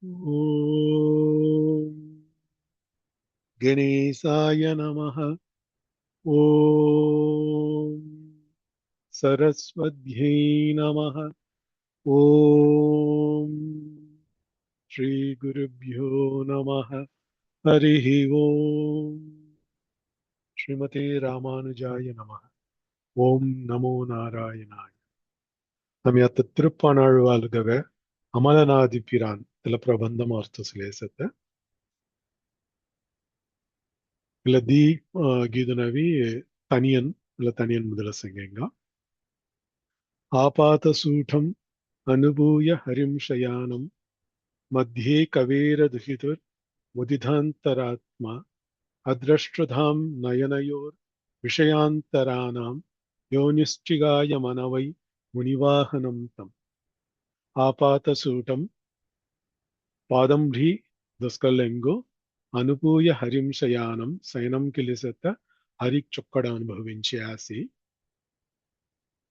ॐ गणेशाय नमः। ॐ सरस्वत्यै नमः। ॐ श्रीगुरुभ्यो नमः। हरिः ॐ श्रीमते रामानुजाय नमः। ஓம் நமோ நாராயணாய். நம்ம அத்த திருப்பானாழ்வாளுகவ அமலநாதி பிரான் இதுல பிரபந்தம் அர்த்த சிலேசத்தை இல்ல ಗೀದುನವಿ ತನಿಯನ್ ಇಲ್ಲ ತನಿಯನ್ ಮೊದಲ ಸಂಗಂಗ ಆಪಾತಸೂಠಂ ಅನುಭೂಯ ಹರಿಂ ಶಯಾನಂ ಮಧ್ಯೆ ಕವೇರ ದುಹಿತುರ್ ಮುದಿಧಾಂತರಾತ್ಮ ಅದ್ರಷ್ಟೃಧಾಂ ನಯನಯೋರ್ ವಿಷಯಾಂತರಾನಾಂ ಯೋನಿಶ್ಚಿಗಾಯ ಮನವೈ ಮುನಿವಾಹನಂ ತಂ ಆಪಾತಸೂಟಂ ಪಾದಂಭ್ರಿ ದಸ್ಕಲ್ಲೆಂಗು అనుపూయ హరిం శయానం శయనం కిలిసెత్త హరికి చొక్కడ అనుభవించే ఆసి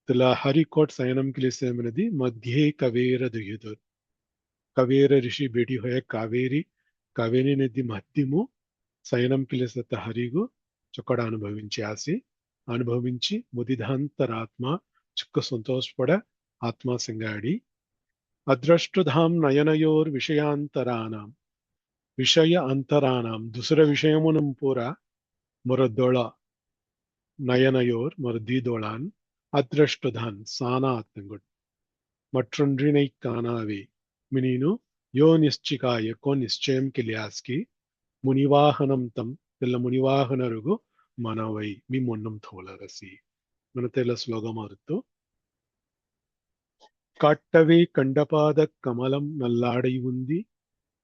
ఇలా హరికోట్ శయనం కిలిసేమనది మధ్యే కవేర దుయుదుర్ కవేర ఋషి భేಟಿ ಹೋಯ కావేరి నది మధ్యము శయనం కిలిసెత్త హరిగు చొక్కడ అనుభవించే ఆసి అనుభవించి ముదిధాంతరాత్మ చిక్క సంతోషపడ ఆత్మ సంగాడి అద్రష్టధాం నయనయోర్ విషయాంతరానాం விஷய அந்தரானாம் துசர விஷயமுனும் பூரா முரதொள நயனையோர் மருதீதோளான் அத்ரஷ்டுதான் சானாத்தங்குட் மற்றொன்றினை காணாவே மினினு யோ நிಶ್ಚಿಕಾಯ ಕೋ ನಿಶ್ಚಯಂ ಕಿಲಿಯಾಸ್ಕಿ ಮುನಿವಾಹನಂ ತಂ ಎಲ್ಲ ಮುನಿವಾಹನರಿಗೂ ಮನವೈ ಮಿ ಮೊನ್ನಂ ಥೋಲರಸಿ ಮನತೆಲ್ಲ ಶ್ಲೋಕ ಮಾರುತ್ತು காட்டவே கண்டபாத கமலம் நல்லாடை உந்தி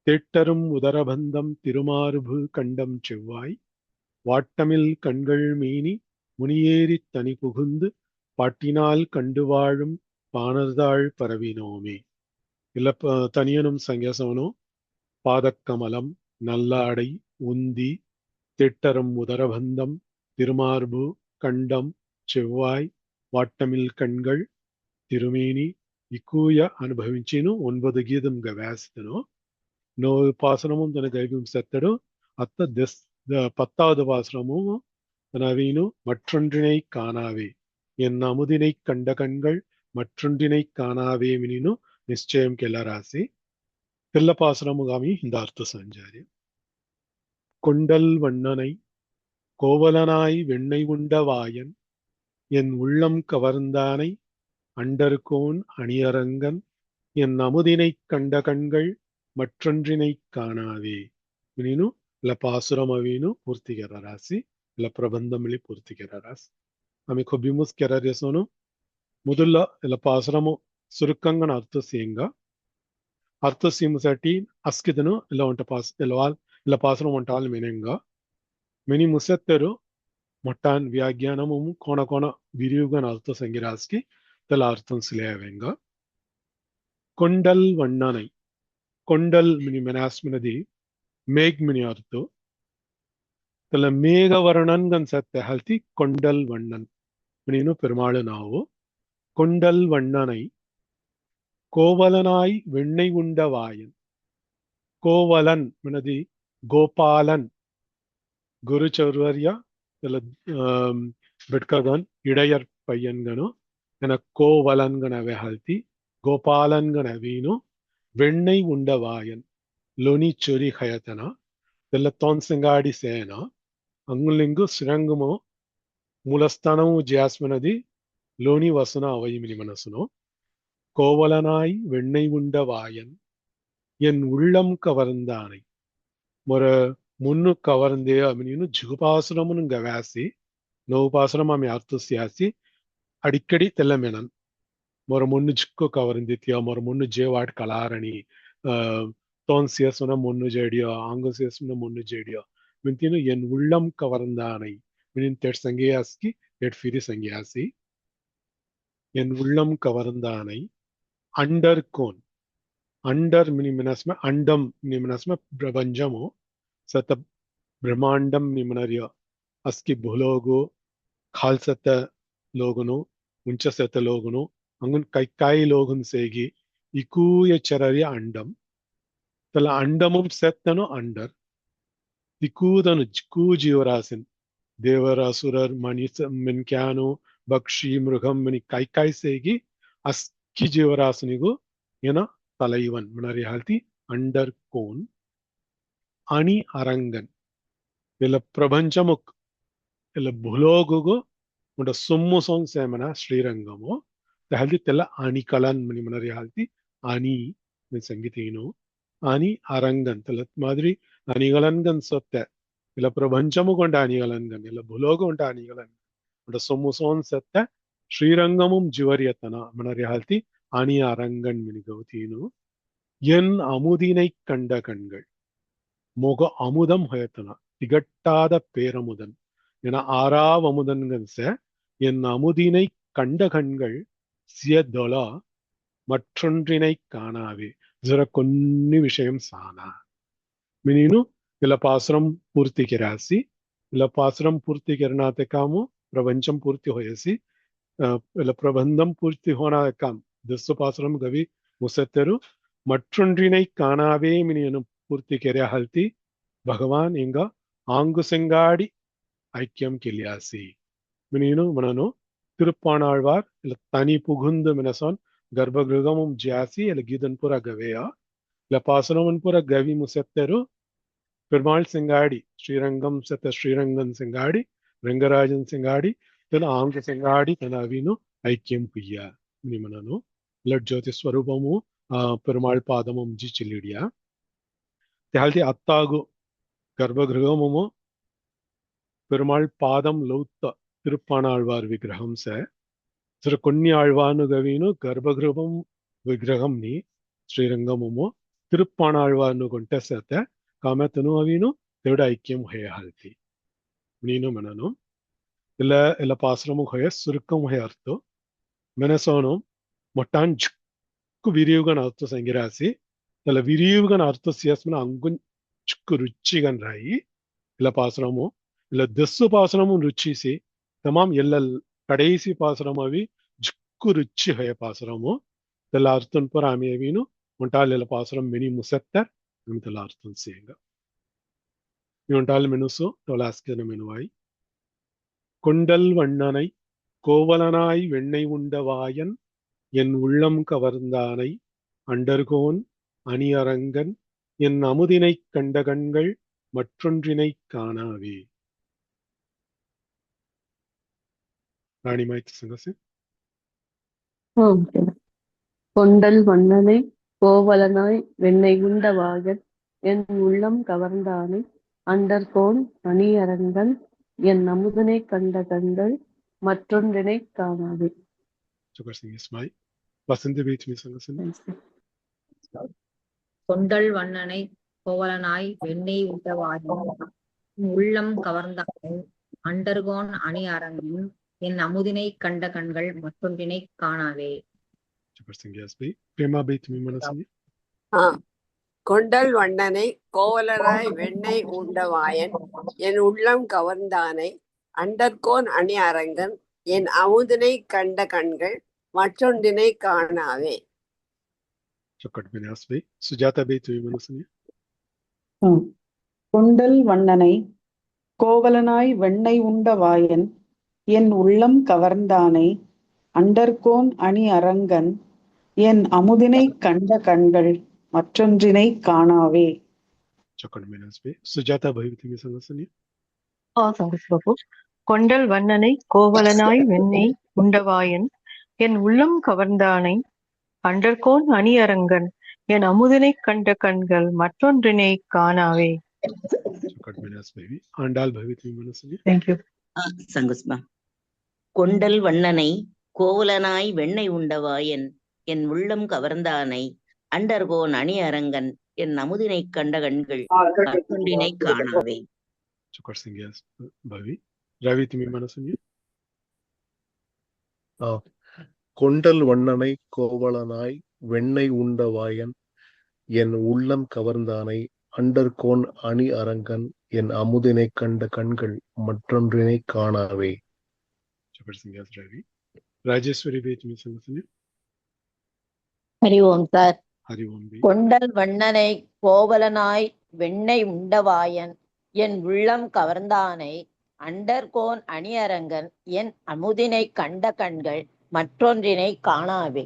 தேட்டரும் உதரபந்தம் திருமார்பு கண்டம் செவ்வாய் வாட்டமில் கண்கள் மீனி முனியேறித் தனி புகுந்து பாட்டினால் கண்டு வாழும் பானர்தாள் பரவினோமே. இல்ல தனியனும் சங்கசவனோ பாதக்கமலம் நல்லாடை உந்தி தேட்டரும் உதரபந்தம் திருமார்பு கண்டம் செவ்வாய் வாட்டமில் கண்கள் திருமேனி இக்கூய అనుభవించిను 9 గీతంగా వేస్తను. நோ பாசனமும் தனக்கு ஐகும் செத்தடும் அத்த பத்தாவது பாசனமும் நவீனு மற்றொன்றினை காணாவே என் அமுதினை கண்ட கண்கள் மற்றொன்றினை காணாவே மினினு நிச்சயம் கெல்லராசி பில்ல பாசனமுகாமி இந்த அர்த்த சஞ்சாரி கொண்டல் வண்ணனை கோவலனாய் வெண்ணெய் உண்ட வாயன் என் உள்ளம் கவர்ந்தானை அண்டர்கோன் அணியரங்கன் என் அமுதினை கண்ட கண்கள் ಮற்றೊಂದ್ರಿನೈ ಕಾಣಾವೆ ನೀನು ಇಲ್ಲ ಪಾಸುರಮವೀನು ಪೂರ್ತಿಗೆರ ರಾಸಿ ಇಲ್ಲ ಪ್ರಬಂಧಮಿಳಿ ಪೂರ್ತಿಗೆರ ರಾಸಿ ಆమె కొబ్బిముస్ కెరరేసోను ముదుల్ల ఇలా పాసురము సురుక్కంగా అర్థసీయంగా అర్థసీముసటి అస్కిదను ఇలా ఉంట ఇలా పాసురం ఉంటాలి మీనంగా మిని ముసెత్తరు మొట్టాన్ వ్యాఖ్యానము కోణ కోణ విరివుగా అర్థ సంగిరాస్కి తెల అర్థం సిలేయంగా కొండల్ వಣ್ಣனை కొండల్ మిని మెనాస్మినది ಮೇಘ್ ಮಿನಿ ಅರ್ತು ತಲ ಮೇಘವರ್ಣನ್ ಗನ್ಸತ್ತೆ ಹಲ್ತಿ ಕೊಂಡಲ್ ವಣ್ಣನ್ ಮಿನಿನು ಪೆರುಮಾಳು ನಾವು ಕೊಂಡಲ್ ವಣ್ಣನೈ ಕೋವಲನಾಯ್ வெண்ணை உண்ட வாயன் கோவலன் மினதி கோபாலன் குருச்சௌர்வர்ய தல ಬಿಟ್ಕಗನ್ ಇಡೆಯರ್ ಪಯ್ಯನ್ಗನು ಎನ ಕೋವಲನ್ಗನವೆ ಹಲ್ತಿ ಗೋಪಾಲನ್ಗನವೀನು வெண்ணெய் உண்ட வாயன் லொனி ಚೊರಿ ಖಯತನ ಎಲ್ಲ ತೋನ್ಸಂಗಾಡಿ ಸೇನ ಅಂಗುಲಿಂಗು ಶ್ರೀರಂಗಮೋ ಮೂಲಸ್ಥಾನವು ಜಾಸ್ಮನದಿ ಲೋನಿ ವಸನ ಅವೈಮಿನಿ ಮನಸ್ಸುನೋ கோவலனாய் வெண்ணெய் உண்ட வாயன் என் உள்ளம் கவர்ந்தானை ஒரு முன்னு கவர்ந்தே அப்படின்னு ஜுகுபாசுரமுன்னு வேசி நோபாசுரம் ஆమె அர்த்தசியாசி அடிக்கடி தெல்லமெனன் ಮೊರ ಮುನ್ನು ಚಿಕ್ಕು ಕವರಿಂದಿತ್ಯ ಮೊರ ಮುನ್ನು ಜೇವಾಡ್ ಕಲಾರಣಿ ತೋನ್ ಸೇಸುನ ಮುನ್ನು ಜೇಡಿಯೋ ಆಂಗು ಸೇಸುನ ಮುನ್ನು ಜೇಡಿಯೋ ಮಿಂತಿನು ಎನ್ ಉಳ್ಳಂ ಕವರ್ந்தானை மினின் தெட் சங்கியாஸ்கி எட் ஃபிரி சங்கியாசி என் உள்ளம் கவர்ந்தானை அண்டர் கோன் அண்டர் மினி மினஸ்ம அண்டம் மினி மினஸ்ம பிரபஞ்சமோ சத்த பிரம்மாண்டம் நிமனரியா அஸ்கி புலோகோ खालसत लोगनो उंचसत लोगनो अंगुन कई लोगन सेगी इकूय चरर्य अंडम त्याला अंडमुम सेत्तनु अंडर दिकूदनु जिकू जीवरासिन देवर असुरर मनीस मिनक्यानु बक्षी मृगम मनी काय सेगी अस्की जीवरासिनिगु येना तलैवन मनरी हालती अंडर कोन आणि अरंगन इला प्रपंचमुक इला भुलोगुगु मुंड सुम्मु सोंग सेमना श्रीरंगमो तहल्दी तेला आणि कलन मनी मनरी हालती आणि में संगीतीनो आणि अरंगन तेला मादिरी अनिगलनगन सत्य इला प्रपंचमु कोंड अनिगलनगन इला भुलोगु कोंड अनिगलन मुंड सुम्मु सोंग सत्य श्रीरंगमुम जिवरियतन मनरी हालती आणि अरंगन मनी गौतीनो என் அமுதினை கண்ட கண்கள் முக அமுதம் ஹயத்தனா திகட்டாத பேரமுதன் என ஆறாவ அமுதன்கன்ச என் அமுதினை கண்ட கண்கள் சியதொலா மற்றொன்றினை காணாவே జర కొన్ని విషయం సానా మీను ఇలా పాసరం పూర్తికి రాసి ఇలా పాసరం పూర్తికి రనాతే కాము ప్రపంచం పూర్తి హోయసి ఇలా ప్రబంధం పూర్తి హోనా కాం దస్సు పాసరం గవి ముసెత్తరు மற்றொன்றினை காணாவே மினியனும் பூர்த்தி கெரிய ஹல்தி பகவான் எங்க ஆங்கு செங்காடி ஐக்கியம் கிளியாசி மினியனு மனனு திருப்பாணாழ்வார் இல்ல தனி புகுந்து மினசோன் கர்ப்பகிருகமும் ஜியாசி இல்ல கீதன்புர கவேயா இல்ல பாசனமன்புர கவி முசெத்தரு பெருமாள் செங்காடி ஸ்ரீரங்கம் செத்த ஸ்ரீரங்கன் செங்காடி ரங்கராஜன் செங்காடி தன ஆங்கு செங்காடி தன அவினு ஐக்கியம் குய்யா மினி மனனு இல்ல ஜோதி ஸ்வரூபமு பெருமாள் பாதமும் ஜி சில்லிடியா त्यालती अत्तागु गर्भगृहमो பெருமாள் பாதம் லௌத்த திருப்பாணாழ்வார் விக்கிரகம் சிறு கொன்னி ஆழ்வானு கவீனு கர்ப்பகிருபம் விக்கிரகம் நீ ஸ்ரீரங்கமோ திருப்பாணாழ்வார்னு கொண்ட சேத்த காமத்தனு அவீனு தேவட ஐக்கியம் ஹே ஹல்தி நீனு மனனு இல்ல பாசரமு ஹே சுருக்கம் ஹே அர்த்தோ மெனசோனு மொட்டான் விரிவுகன் அர்த்த சங்கிராசி தல விரிவுகன் அர்த்த சியாஸ்மன அங்குன் சுக்கு ருச்சிகன் ராயி இல்ல பாசனமோ இல்ல தஸ்ஸு பாசனமும் ருச்சிசி தமாம் எல்லல் கடைசி பாசனம் அவி ஜுக்கு ருச்சி ஹய பாசனமோ தல அர்த்தன் பர் ஆமி அவினு ஒன்டால் இல்ல பாசனம் மினி முசத்தர் நம்ம தல அர்த்தம் சேங்க ஒன்டால் மெனுசு தொலாஸ்கன மெனுவாய் கொண்டல் வண்ணனை கோவலனாய் வெண்ணெய் உண்ட வாயன் என் உள்ளம் கவர்ந்தானை அண்டர்கோன் அணியரங்கன் என் அமுதினை கண்ட கண்கள் மற்றொன்றினை காணாவே ராணிமாய் சங்கசி கொண்டல் வண்ணனை கோவலனாய் வெண்ணெய் உண்ட வாயன் என் உள்ளம் கவர்ந்தானை அண்டர்கோன் அணியரங்கன் என் அமுதனை கண்ட கண்கள் மற்றொன்றினை காணாவே கொண்டல் வண்ணனை கோவலனாய் வெண்ணெய் உண்ட வாயன் உள்ளம் கவர்ந்தானை அண்டர்கோன் அணி அரங்கன் என் அமுதினை கண்ட கண்கள் மற்றொன்றினை காணாவே கொண்டல் வண்ணனை கோவலனாய் வெண்ணெய் உண்ட வாயன் என் உள்ளம் கவர்ந்தானை அண்டர்கோன் அணி அரங்கன் என் அமுதினை கண்ட கண்கள் மற்றொன்றினை காணாவே கொண்டல் வண்ணனை கோவலனாய் வெண்ணெய் உண்ட வாயன் என் உள்ளம் கவர்ந்தானை அண்டர்கோன் அணி அரங்கன் என் அமுதினை கண்ட கண்கள் மற்றொன்றினை காணாவே கொண்டல் வண்ணனை கோவலனாய் வெண்ணெய் உண்டவாயன் என் உள்ளம் கவர்ந்தானை அண்டர்கோன் அணியரங்கன் என் அமுதினை கண்ட கண்கள் மற்றொன்றினை காணாவே கொண்டல் வண்ணனை கோவலனாய் வெண்ணெய் உண்டவாயன் என் உள்ளம் கவர்ந்தானை அண்டர்கோன் அணி அரங்கன் என் அமுதினை கண்ட கண்கள் மற்றொன்றினை காணாவே கொண்டல் வண்ணனை கோவலனாய் வெண்ணெய் உண்ட வாயன் என் உள்ளம் கவர்ந்தானை அண்டர்கோன் அணி அரங்கன் என் அமுதினை கண்ட கண்கள் மற்றொன்றினை காணாவே ராஜேஸ்வரி ஹரி ஓம் சார். அறிவோம்பி. கொண்டல் வண்ணனை கோவலனாய் வெண்ணை உண்டவாயன் என் உள்ளம் கவர்ந்தானை அண்டர்கோன் அணியரங்கன் என் அமுதினை கண்ட கண்கள் மற்றொன்றினை காணாவே.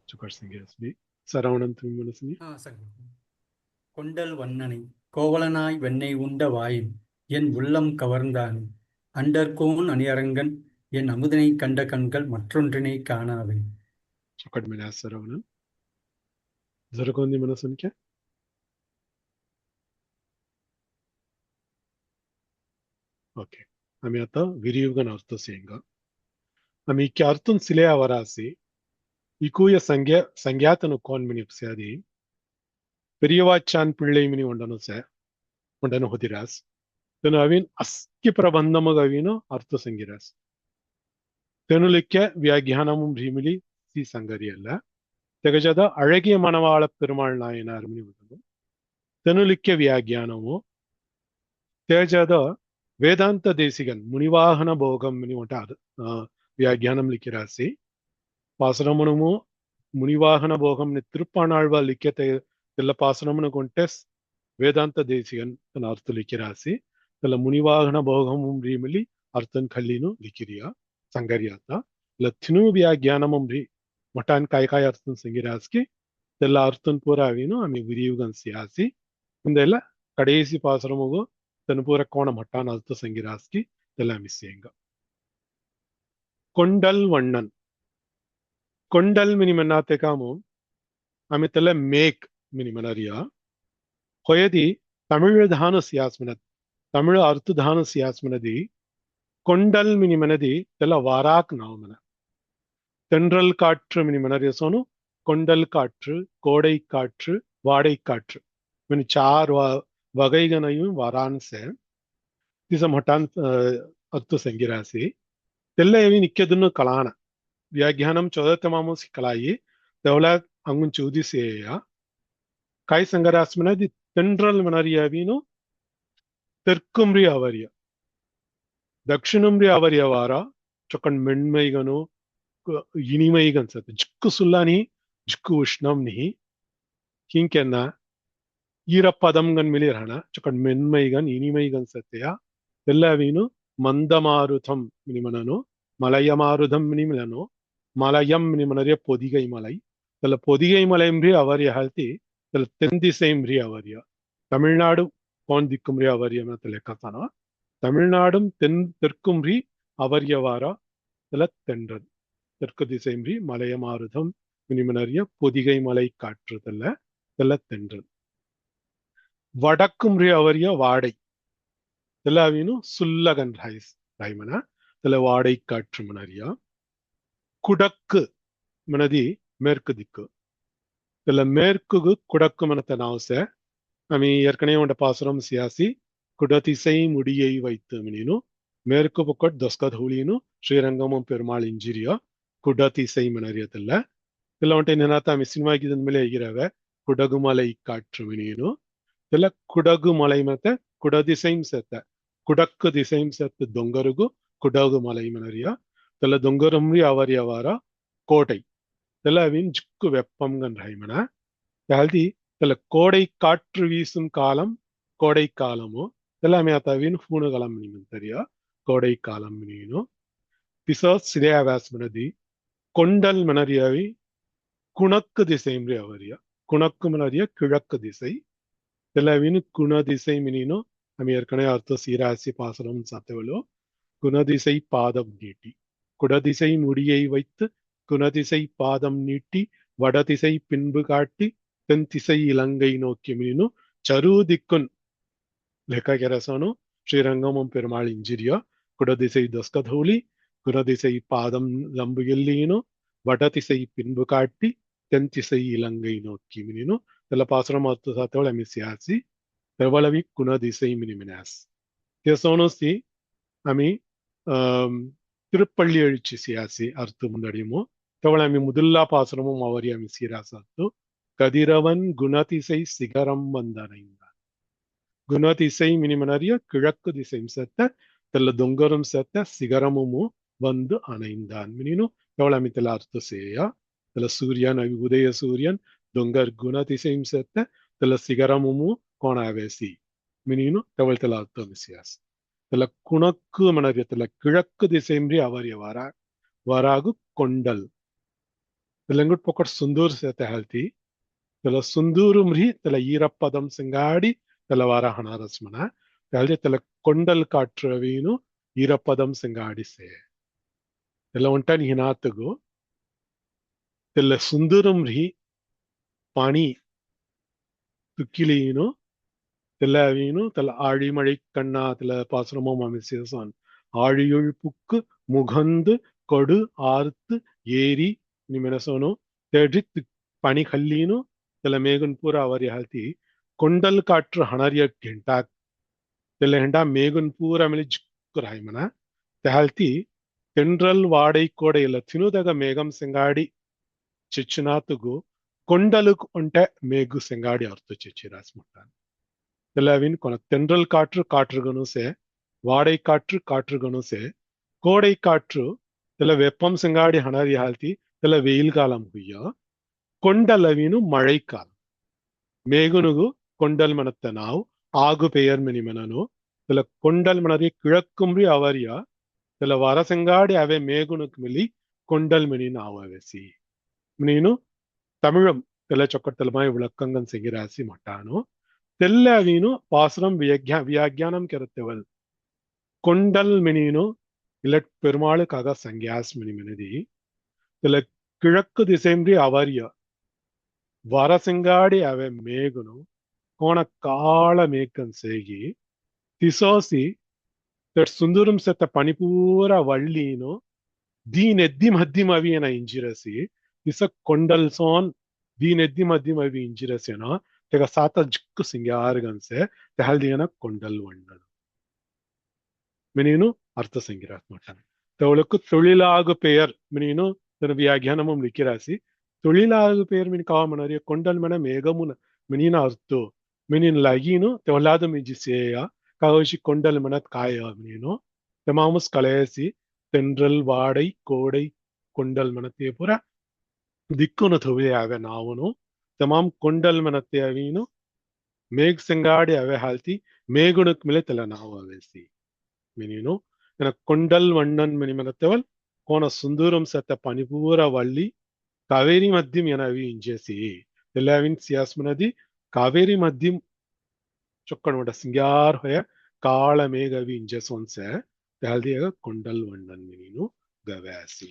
சுகர்சிங்கஸ்பி சரவணன் திருமணசினி. கொண்டல் வண்ணனை கோவலனாய் வெண்ணை உண்ட வாயின் என் உள்ளம் கவர்ந்தானை அண்டர்கோன் அணியரங்கன் என் அமுதினை கண்ட கண்கள் மற்றொன்றினை காணாவே. सुकट सरवणन जर कोणती मनसंख्या. ओके आम्ही आता विरियुगन अर्थ सेंगा आम्ही इक्के अर्थून सिलेयावर आसी इकूय संज्ञातनु कोण मिनी उपस्यादी पेरियवाचान पिळ्ळै मिनी उंडनु होतिरास तेनु अविन अस्कि प्रबंधमग अविनो अर्थ संगिरास तेनु लिक्के व्याख्यानमु भीमिली சி சங்கரியல்ல ತೆಗಜದ ಅಳಗಿಯ ಮನವಾಳ ಪೆರುಮಾಳ್ ನಾಯನಾರ್ ಮಿನಿ ಉಂಟು ತೆನುಲಿಕ್ಕೆ ವ್ಯಾಖ್ಯಾನವು ತೇಜದ ವೇದಾಂತ ದೇಸಿಗನ್ ಮುನಿವಾಹನ ಭೋಗಂ ಮಿನಿ ಉಂಟ ಅದು ವ್ಯಾಖ್ಯಾನಂ ಲಿಕ್ಕಿರಾಸಿ ಪಾಸರಮನಮು ಮುನಿವಾಹನ ಭೋಗಂ ನಿ ತಿರುಪ್ಪಾಣಾಳ್ವ ಲಿಖ್ಯತೆ ಎಲ್ಲ ಪಾಸರಮನ ಕೊಂಟೆಸ್ ವೇದಾಂತ ದೇಸಿಗನ್ ತನ್ನ ಅರ್ಥ ಲಿಕ್ಕಿರಾಸಿ ಎಲ್ಲ ಮುನಿವಾಹನ ಭೋಗಂ ರೀಮಿಲಿ ಅರ್ಥನ್ ಖಲ್ಲಿನು ಲಿಕ್ಕಿರಿಯ ಸಂಗರಿಯಾತ ಲಥಿನು ವ್ಯಾಖ್ಯಾನಮಂ ರೀ मटान काय अर्थन संगिरास्की तेल्ला अर्थन पूरावीनो आम्ही विरियुगन सियासी ಮುಂದೆಲ್ಲ ಕಡೆಸಿ ಪಾಸರಮಗು ತನ್ನ ಪೂರ ಕೋಣ ಮಟ್ಟಾನ ಅರ್ಥ ಸಂಗಿರಾಸ್ಕಿ ತೆಲ್ಲ ಮಿಸ್ಸೇಂಗ ಕೊಂಡಲ್ ವಣ್ಣನ್ ಕೊಂಡಲ್ ಮಿನಿ ಮನ್ನಾತೆ ಕಾಮು ಆಮೆ ತೆಲ್ಲ ಮೇಕ್ ಮಿನಿ ಮನರಿಯ ಹೊಯದಿ ತಮಿಳು ಧಾನ ಸಿಯಾಸ್ಮನದ್ ತಮಿಳು ಅರ್ಥ ಧಾನ ಸಿಯಾಸ್ಮನದಿ ಕೊಂಡಲ್ ಮಿನಿ ಮನದಿ ತೆಲ್ಲ ವಾರಾಕ್ ನಾವು ಮನ தென்றல் காற்று மினி மனரிய சோனு கொண்டல் காற்று கோடை காற்று வாடை காற்று மினி चार வகைகனையும் வாரான்சೆ திச மட்டான் அர்த்த संगिरासी தெல்ல ஏவி நிக்கதுன்னு கலான வியாக்கியானம் ಚೋದತಮಾಮು ಸಿಕ್ಕಲಾಯಿ தெவல அங்குன் ಚೂದಿಸೇಯ ಕೈ ಸಂಗರಾಸ್ಮನದಿ தென்றல் மனரியவினு தெற்கும்ரி அவரிய ದಕ್ಷಿಣಂರಿ ಅವರಿಯ ವಾರ ಚೊಕಣ್ ಮೆಣ್ಮೈಗನು ಇನಿಮೈಗ ಅನ್ಸತ್ತೆ ಜಿಕ್ಕು ಸುಲ್ಲಾನಿ ಜಿಕ್ಕು ಉಷ್ಣಂನಿ ಹಿಂಕೆನ್ನ ಈರ ಪದಂಗನ್ ಮಿಲಿರಣ ಚೊಕಣ್ ಮೆನ್ಮೈಗನ್ ಇನಿಮೈಗ ಅನ್ಸತ್ತೆಯ ಎಲ್ಲವೀನು ಮಂದಮಾರುತಂ ಮಿನಿಮನನು ಮಲಯಮಾರುಧಂ ಮಿನಿಮಲನು ಮಲಯಂ ಮಿನಿಮನರಿಯ பொதிகை மலை தெல்ல பொதிகை மலைம்ரி அவரிய ஹல்ತಿ தெல்ல தென் திசைம்ரி அவரிய தமிழ்நாடு கோன் திக்கும்ரி அவரிய ಲೆಕ್ಕತಾನ தமிழ்நாடும் தெற்கும்ரி அவரிய வார தெல்ல தென்றல் தெற்கு திசைம்ரி மலையமாருதம் மினிமனரிய பொதிகை மலை காற்றுதல்ல தெல்ல தென்றல் வடக்கும்ரி அவரிய வாடை தெல்லாவீனு சுல்லகன் ராய்மன தெல்ல வாடை காற்று மனரியா குடக்கு மனதி மேற்கு திக்கு தெல்ல மேற்குகு குடக்கு மனத்தை நாவச ஆமி ஏற்கனவே உண்ட பாசுரம் சியாசி குடதிசை முடியை வைத்து மினினு மேற்கு பொக்கட் ದೊಸ್ಕಧೂಳಿನು ಶ್ರೀರಂಗಮಂ ಪೆರುಮಾಳ್ ಇಂಜಿರಿಯ ಕುಡತಿಸೈ ಮನರಿಯತಲ್ಲ ಇಲ್ಲ ಒಂಟೆ ನೆನಾತ ಮಿ ಸಿನಿಮಾ ಆಗಿದ ಮೇಲೆ ಹೇಗಿರವೆ ಕುಡಗು ಮಲೈ ಕಾಟ್ರು ಮಿನಿನು ಇಲ್ಲ ಕುಡಗು ಮಲೈ ಮತ್ತೆ ಕುಡದಿಸೈಂ ಸೆತ್ತ ಕುಡಕ್ಕು ದಿಸೈಂ ಸೆತ್ತ ದೊಂಗರುಗು ಕುಡಗು ಮಲೈ ಮನರಿಯ ಇಲ್ಲ ದೊಂಗರುಮ್ರಿ ಅವರಿಯ ವಾರ ಕೋಟೈ ಇಲ್ಲ ಅವಿನ್ ಜಿಕ್ಕು வெப்பம்ங்கன் ரைமன யால்தி இல்ல கோடை காற்று வீசும் காலம் கோடை காலமோ எல்லாமே அத்தவின் பூணுகாலம் மினிமந்தரியா கோடை காலம் மினினோ பிசாஸ் சிலையாவாஸ் மனதி கொண்டல் மனரியாவி குணக்கு திசைம்ரி அவரியா குணக்கு மனரியா கிழக்கு திசை எல்லாவின் குண திசை மினினோ நம்ம ஏற்கனவே அர்த்த சீராசி பாசனம் சாத்தவளோ குணதிசை பாதம் நீட்டி குடதிசை முடியை வைத்து குணதிசை பாதம் நீட்டி வடதிசை பின்பு காட்டி தென் திசை இலங்கை நோக்கி மினினோ ಚರುದಿಕ್ಕುನ್ ಲೆಕ್ಕಗೆರಸನು ಶ್ರೀರಂಗಮಂ ಪೆರುಮಾಳ್ ಇಂಜಿರಿಯ ಕುಡದಿಸೈ ದೊಸ್ಕಧೂಳಿ குணதிசை பாதம் லம்புகில்லீனு வடதிசை பின்பு காட்டி தென் திசை இலங்கை நோக்கி மினினு தெல்ல பாசுரம் அர்த்த சாத்தவள் அமிசியாசி தெவளவி குணதிசை மினிமினாஸ் தேசோனோசி அமி திருப்பள்ளி எழுச்சி சியாசி அர்த்த முன்னடியுமோ தெவள அமி முதல்லா பாசுரமும் அவரி அமி சீராசத்து கதிரவன் குணதிசை சிகரம் வந்தனைந்தான் குணதிசை மினிமனரிய கிழக்கு திசை செத்த தெல்ல ದೊಂಗರಂ செத்த சிகரமுமு வந்து அணைந்தான் மினினு எவ்வளவு தெல்ல அர்த்த சேயா தெல்ல சூரியன் உதய சூரியன் dongar guna tisim sette tela sigaramumu konavesi menino tewal tela altomisias tela kunakku manaria tela kiழக்கு திசைம்ரி அவரிய வராகு கொண்டல் telangut pokot sundur sete halti tela sundurum ri tela ஈரப்பதம் செங்காடி tela vara hanarasmana talde tela கொண்டல் காற்றவீனு ஈரப்பதம் செங்காடி சே tela ontan hinatugo tela sundurum ri pani tukkilino tela avinu tela ஆழிமழை கண்ணா tela பாசுரமும் அமைசியசான் ஆழியுள் book முகந்து கொடு ஆர்த்து ஏரி நிமினசோனோ தேடித்து பனி கல்லீனு tela மேகுன் பூரா அவரி ஹால்ತಿ கொண்டல் காற்று ஹணரிய ಘಂಟಾ tela ಹೆಂಡಾ ಮೇಗುನ್ ಪೂರ ಮೇಲೆ ಜಿಕ್ಕುರಾಯಿ ಮನ ತೆಹಾಲ್ತಿ ತೆಂಡ್ರಲ್ ವಾಡೈ ಕೋಡೆ ಇಲ್ಲ ತಿನುದಗ ಮೇಘಂ ಸೆಂಗಾಡಿ ಚಿಚ್ಚುನಾತುಗು கொண்டலுக்கு ஒன்ட்ட மேகு செங்காடி அர்த்த சிச்சிராஸ் முட்டான் தெலவின் கொன தென்றல் காற்று காற்றுகணும் சே வாடை காற்று காற்றுகணும் சே கோடை காற்று தெல வெப்பம் செங்காடி ஹணரி ஹால்த்தி தெல வெயில் காலம் ஹுய்யா கொண்டலவினு மழைக்காலம் மேகுனுகு கொண்டல் மனத்த நாவ் ஆகு பெயர் மினிமனனு தெல கொண்டல் மனதை கிழக்கும்ரி அவரியா தெல வரசெங்காடி அவை மேகுனுக்கு மிலி கொண்டல் மினி நாவசி மினினு தமிழம் தெல்ல சொக்கட்டலுமாய் விளக்கங்கள் செய்கிறாசி மட்டானோ தெல்லவீனு பாசுரம் வியாக்கியானம் கருத்தவள் கொண்டல் மினினு இலட் பெருமாளுக்காக சங்கியாஸ் மினி மினதி தெல்ல கிழக்கு திசைம்ரி அவரிய வரசெங்காடி அவை மேகுனு கோண கால மேக்கன் செய்கி திசோசி தட் சுந்தரம் செத்த பனிபூர வள்ளீனு தீன் எத்தி மத்தியம் அவியன இஞ்சிரசி திச கொண்டல் சோன் ದೀನ್ ಎದ್ದಿ ಮಧ್ಯಮ ಅವಿ ಇಂಜಿರಸೇನ ತೆಗ ಸಾತ ಜಿಕ್ಕು ಸಿಂಗ್ಯಾರ್ಗನ್ಸೆ ತೆಹಲ್ದಿಯನ ಕೊಂಡಲ್ ವಣ್ಣನು ಮಿನೀನು ಅರ್ಥ ಸಂಗಿರಾತ್ ಮಟ್ಟನ್ ತವಳಕ್ಕು ತೊಳಿಲಾಗು ಪೆಯರ್ ಮಿನೀನು ತನ ವ್ಯಾಖ್ಯಾನಮಂ ಲಿಖಿರಾಸಿ ತೊಳಿಲಾಗು ಪೆಯರ್ ಮಿನಿ ಕಾವ ಮನರಿಯ ಕೊಂಡಲ್ ಮನ ಮೇಘಮುನ ಮಿನೀನ ಅರ್ಥೋ ಮಿನೀನ್ ಲಗೀನು ತೆವಲಾದ ಮಿಜಿ ಸೇಯ ಕಾವಶಿ ಕೊಂಡಲ್ ಮನತ್ ಕಾಯ ಮಿನೀನು ತೆಮಾಮುಸ್ ಕಳೆಯಸಿ ತೆಂಡ್ರಲ್ ವಾಡೈ ಕೋಡೈ ಕೊಂಡಲ್ ಮನತೆ ಪುರ ದಿಕ್ಕುನ ಥುವೆ ಅವೆ ನಾವುನು ತಮಾಮ್ ಕೊಂಡಲ್ ಮನತೆ ಅವೀನು ಮೇಘ ಸಂಗಾಡಿ ಅವೆ ಹಾಲ್ತಿ ಮೇಗುಣಕ್ ಮೇಲೆ ತಲ ನಾವು ಅವೆಸಿ ಮಿನೀನು ಎನ ಕೊಂಡಲ್ ವಣ್ಣನ್ ಮಿನಿ ಮನತೆವಲ್ ಕೋಣ ಸುಂದೂರಂ ಸತ್ತ ಪನಿಪೂರ ವಳ್ಳಿ ಕಾವೇರಿ ಮಧ್ಯಂ ಎನ ಅವಿ ಇಂಜೇಸಿ ಎಲ್ಲಾವಿನ್ ಸಿಯಾಸ್ ಮನದಿ ಕಾವೇರಿ ಮಧ್ಯಂ ಚೊಕ್ಕಣ ಸಿಂಗ್ಯಾರ್ ಹೊಯ ಕಾಳ ಮೇಘ ಅವಿ ಇಂಜೇಸೋನ್ಸೆ ತೆಹಲ್ದಿಯಾಗ ಕೊಂಡಲ್ ವಣ್ಣನ್ ಮಿನೀನು ಗವ್ಯಾಸಿ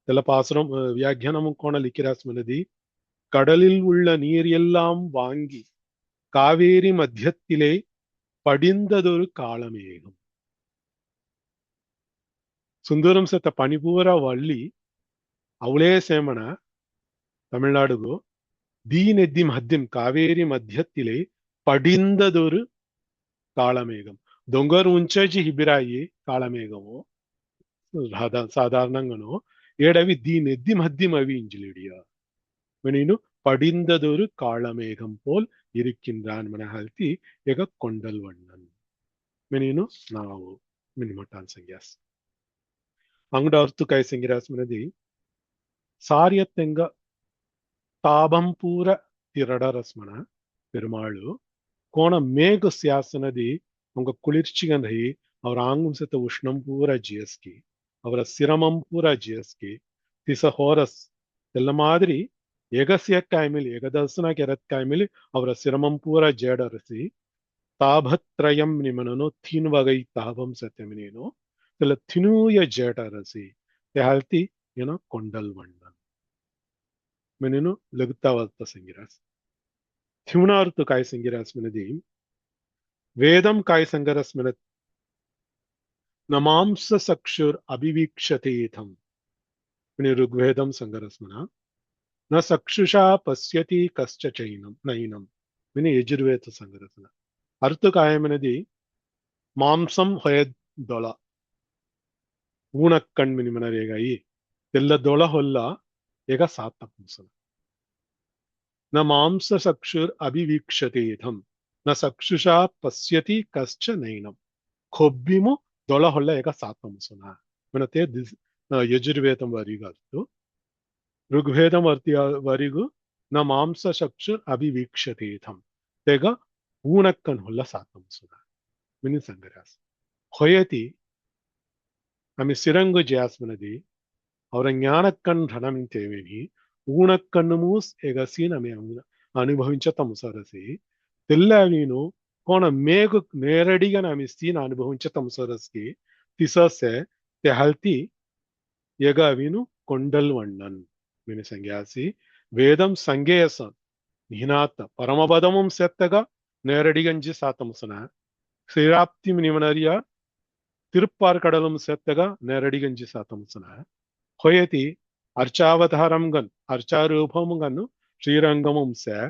தெல பாசுரம் வியாக்கியானமும் கோண லிக்கிராஸ் மனதி கடலில் உள்ள நீர் எல்லாம் வாங்கி காவேரி மத்தியத்திலே படிந்ததொரு காளமேகம் சுந்தரம் செத்த பனிபூர வள்ளி ಅವಳೇ ಸೇಮಣ ತಮಿಳ್ನಾಡುಗು ದೀನೆದ್ದಿ ಮಧ್ಯಂ ಕಾವೇರಿ ಮಧ್ಯತ್ತಿಲೆ ಪಡಿಂದದೊರು ಕಾಳಮೇಘಂ దొంగరు ఉంచేచి హిబిరాయి కాళమేఘము సాధారణంగాను ఏడవి దీనెద్ది మధ్యం అవి ఇంజిలిడియా மெனினு படிந்ததொரு காளமேகம் போல் இருக்கின்றான் மன ஹல்தி எக கொண்டல் வண்ணன் மெனினு ನಾವು ಮಿನಿಮಟಾನ್ ಸಂಗ್ಯಾಸ್ ಅಂಗಡ ಅರ್ಥ ಕೈ ಸಂಗ್ಯಾಸ್ ಮನದಿ ಸಾರ್ಯತ್ತೆಂಗ ತಾಬಂಪೂರ ತಿರಡರಸ್ಮನ பெருமாளு கோண மேக சியாசனதி உங்க குளிர்ச்சிகன் ரஹி அவர் ஆங்கும் செத்த உஷ்ணம் பூரா ஜிஎஸ்கி ಅವರ ಸಿರಮಂ ಪೂರ ಜಿಎಸ್ಕಿ ತಿಸ ಹೋರಸ್ ಎಲ್ಲ ಮಾದರಿ ಎಗಸಿಯ ಕಾಯ್ಮಿಲಿ ಎಗದರ್ಶನ ಕೆರತ್ ಕಾಯ್ಮಿಲಿ ಅವರ ಸಿರಮಂ ಪೂರ ಜೇಡರಸಿ ತಾಭತ್ರಯಂ ನಿಮನನು ಥೀನ್ ವಗೈ ತಾಭಂ ಸತ್ಯಮಿನೇನು ಎಲ್ಲ ಥಿನೂಯ ಜೇಡರಸಿ ತೆಹಾಲ್ತಿ ಏನೋ ಕೊಂಡಲ್ ವಣ್ಣನ್ ಮೆನೇನು ಲಗುತ್ತಾವತ್ತ ಸಂಗಿರಾಸ್ ಥಿಮ್ನಾರ್ತು ಕಾಯ್ ಸಂಗಿರಾಸ್ ಮೆನದಿ ವೇದಂ ಕಾಯ್ ಸಂಗರಸ್ ಮೆನತ್ ನಮಾಂಸ ಸಕ್ಷುರ್ ಅಭಿವೀಕ್ಷತೇಥಂ ಋಗ್ವೇದಂ ಸಂಗರಸ್ಮನ ನ ಸಕ್ಷುಷಾ ಪಶ್ಯತಿ ಕಶ್ಚ ಚೈನಂ ನೈನಂ ಮಿನಿ ಯಜುರ್ವೇದ ಸಂಗರಸ್ಮನ ಅರ್ಥ ಕಾಯಮನದಿ ಮಾಂಸಂ ಹೊಯದೊಳ ಊಣಕ್ಕಣ್ ಮಿನಿ ಮನರೇಗಾಯಿ ಎಲ್ಲ ದೊಳ ಹೊಲ್ಲ ಏಗ ಸಾತ ಪುಂಸನ ನ ಮಾಂಸ ಸಕ್ಷುರ್ ಅಭಿವೀಕ್ಷತೇಥಂ ನ ಸಕ್ಷುಷಾ ಪಶ್ಯತಿ ಕಶ್ಚ ನೈನಂ ಕೊಬ್ಬಿಮು ದೊಳ ಹೊಳ್ಳ ಏಕ ಸಾತ್ವಂಸನ ಮನತೆ ಯಜುರ್ವೇದಂ ವರಿಗೂ ಅರ್ಥ ಋಗ್ವೇದಂ ವರಿಗೂ न मांस चक्षुर अभिवीक्षतेथम तेगा ऊनक्कन हुल्ला सातम सुना मिनी संगरास होयति आम्ही सिरंग जास्मनदी ಅವರ ಜ್ಞಾನಕ್ಕನ್ ಧನಮಿಂತೇವೇನಿ ಊಣಕ್ಕನ್ನು ಮೂಸ್ ಎಗಸಿ ನಮೆ అనుభవించటం సరసి తెల్లవీను కోణ మేగు నేరడిగా నమిస్తీన అనుభవించటం సరస్కి తిససే తెహల్తి ఎగవీను కొండల్ వಣ್ಣన్ మిని సంగ్యాసి వేదం సంగేయసన్ నిహనాత పరమపదమం సెత్తగా నేరడిగంజి సాతముసన శ్రీరాప్తి మినిమనరియా తిరుప్పార్ కడలం సెత్తగా నేరడిగంజి సాతముసన होयति अर्चावतारम गन अर्चारूपम गनु श्रीरंगमम से